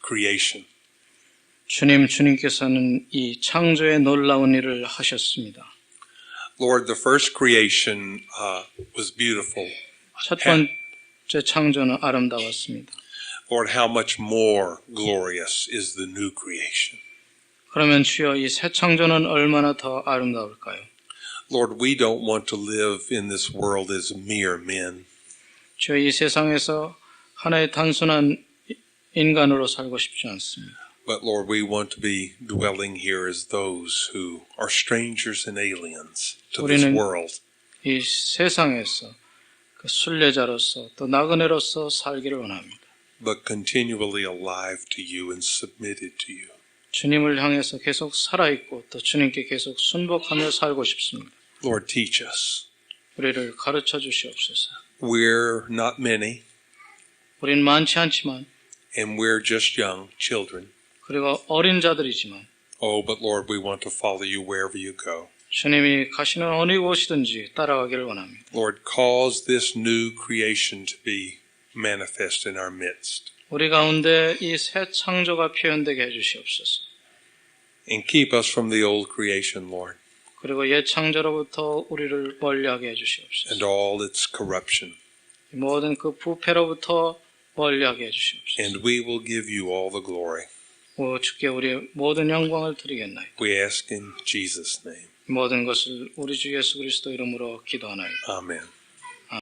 creation. 주님께서는 이 창조의 놀라운 일을 하셨습니다. Lord, the first creation was beautiful. 첫 번째 창조는 아름다웠습니다. Lord, how much more glorious is the new creation. 그러면 주여 이 새 창조는 얼마나 더 아름다울까요? Lord, we don't want to live in this world as mere men. 주여 이 세상에서 하나의 단순한 인간으로 살고 싶지 않습니다. But Lord, we want to be dwelling here as those who are strangers and aliens to this 우리는 world. 이 세상에서 그 순례자로서 또 나그네로서 살기를 원합니다. But continually alive to you and submitted to you. 주님을 향해서 계속 살아있고 또 주님께 계속 순복하며 살고 싶습니다. Lord, teach us. 우리를 가르쳐 주시옵소서. We're not many, 우린 많지 않지만 and we're just young children. 그리고 어린 자들이지만 Oh, but Lord, we want to follow you wherever you go. 주님이 가시는 어느 곳이든지 따라가기를 원합니다. Lord, cause this new creation to be manifest in our midst. 우리 가운데 이 새 창조가 표현되게 해주시옵소서. And keep us from the old creation, Lord, 그리고 옛 창조로부터 우리를 멀리하게 해주시옵소서. and all its corruption. 모든 그 부패로부터 멀리하게 해주시옵소서. And we will give you all the glory. 주께 우리의 모든 영광을 드리겠나이다. We ask in Jesus' name. 모든 것을 우리 주 예수 그리스도 이름으로 기도하나이다. Amen.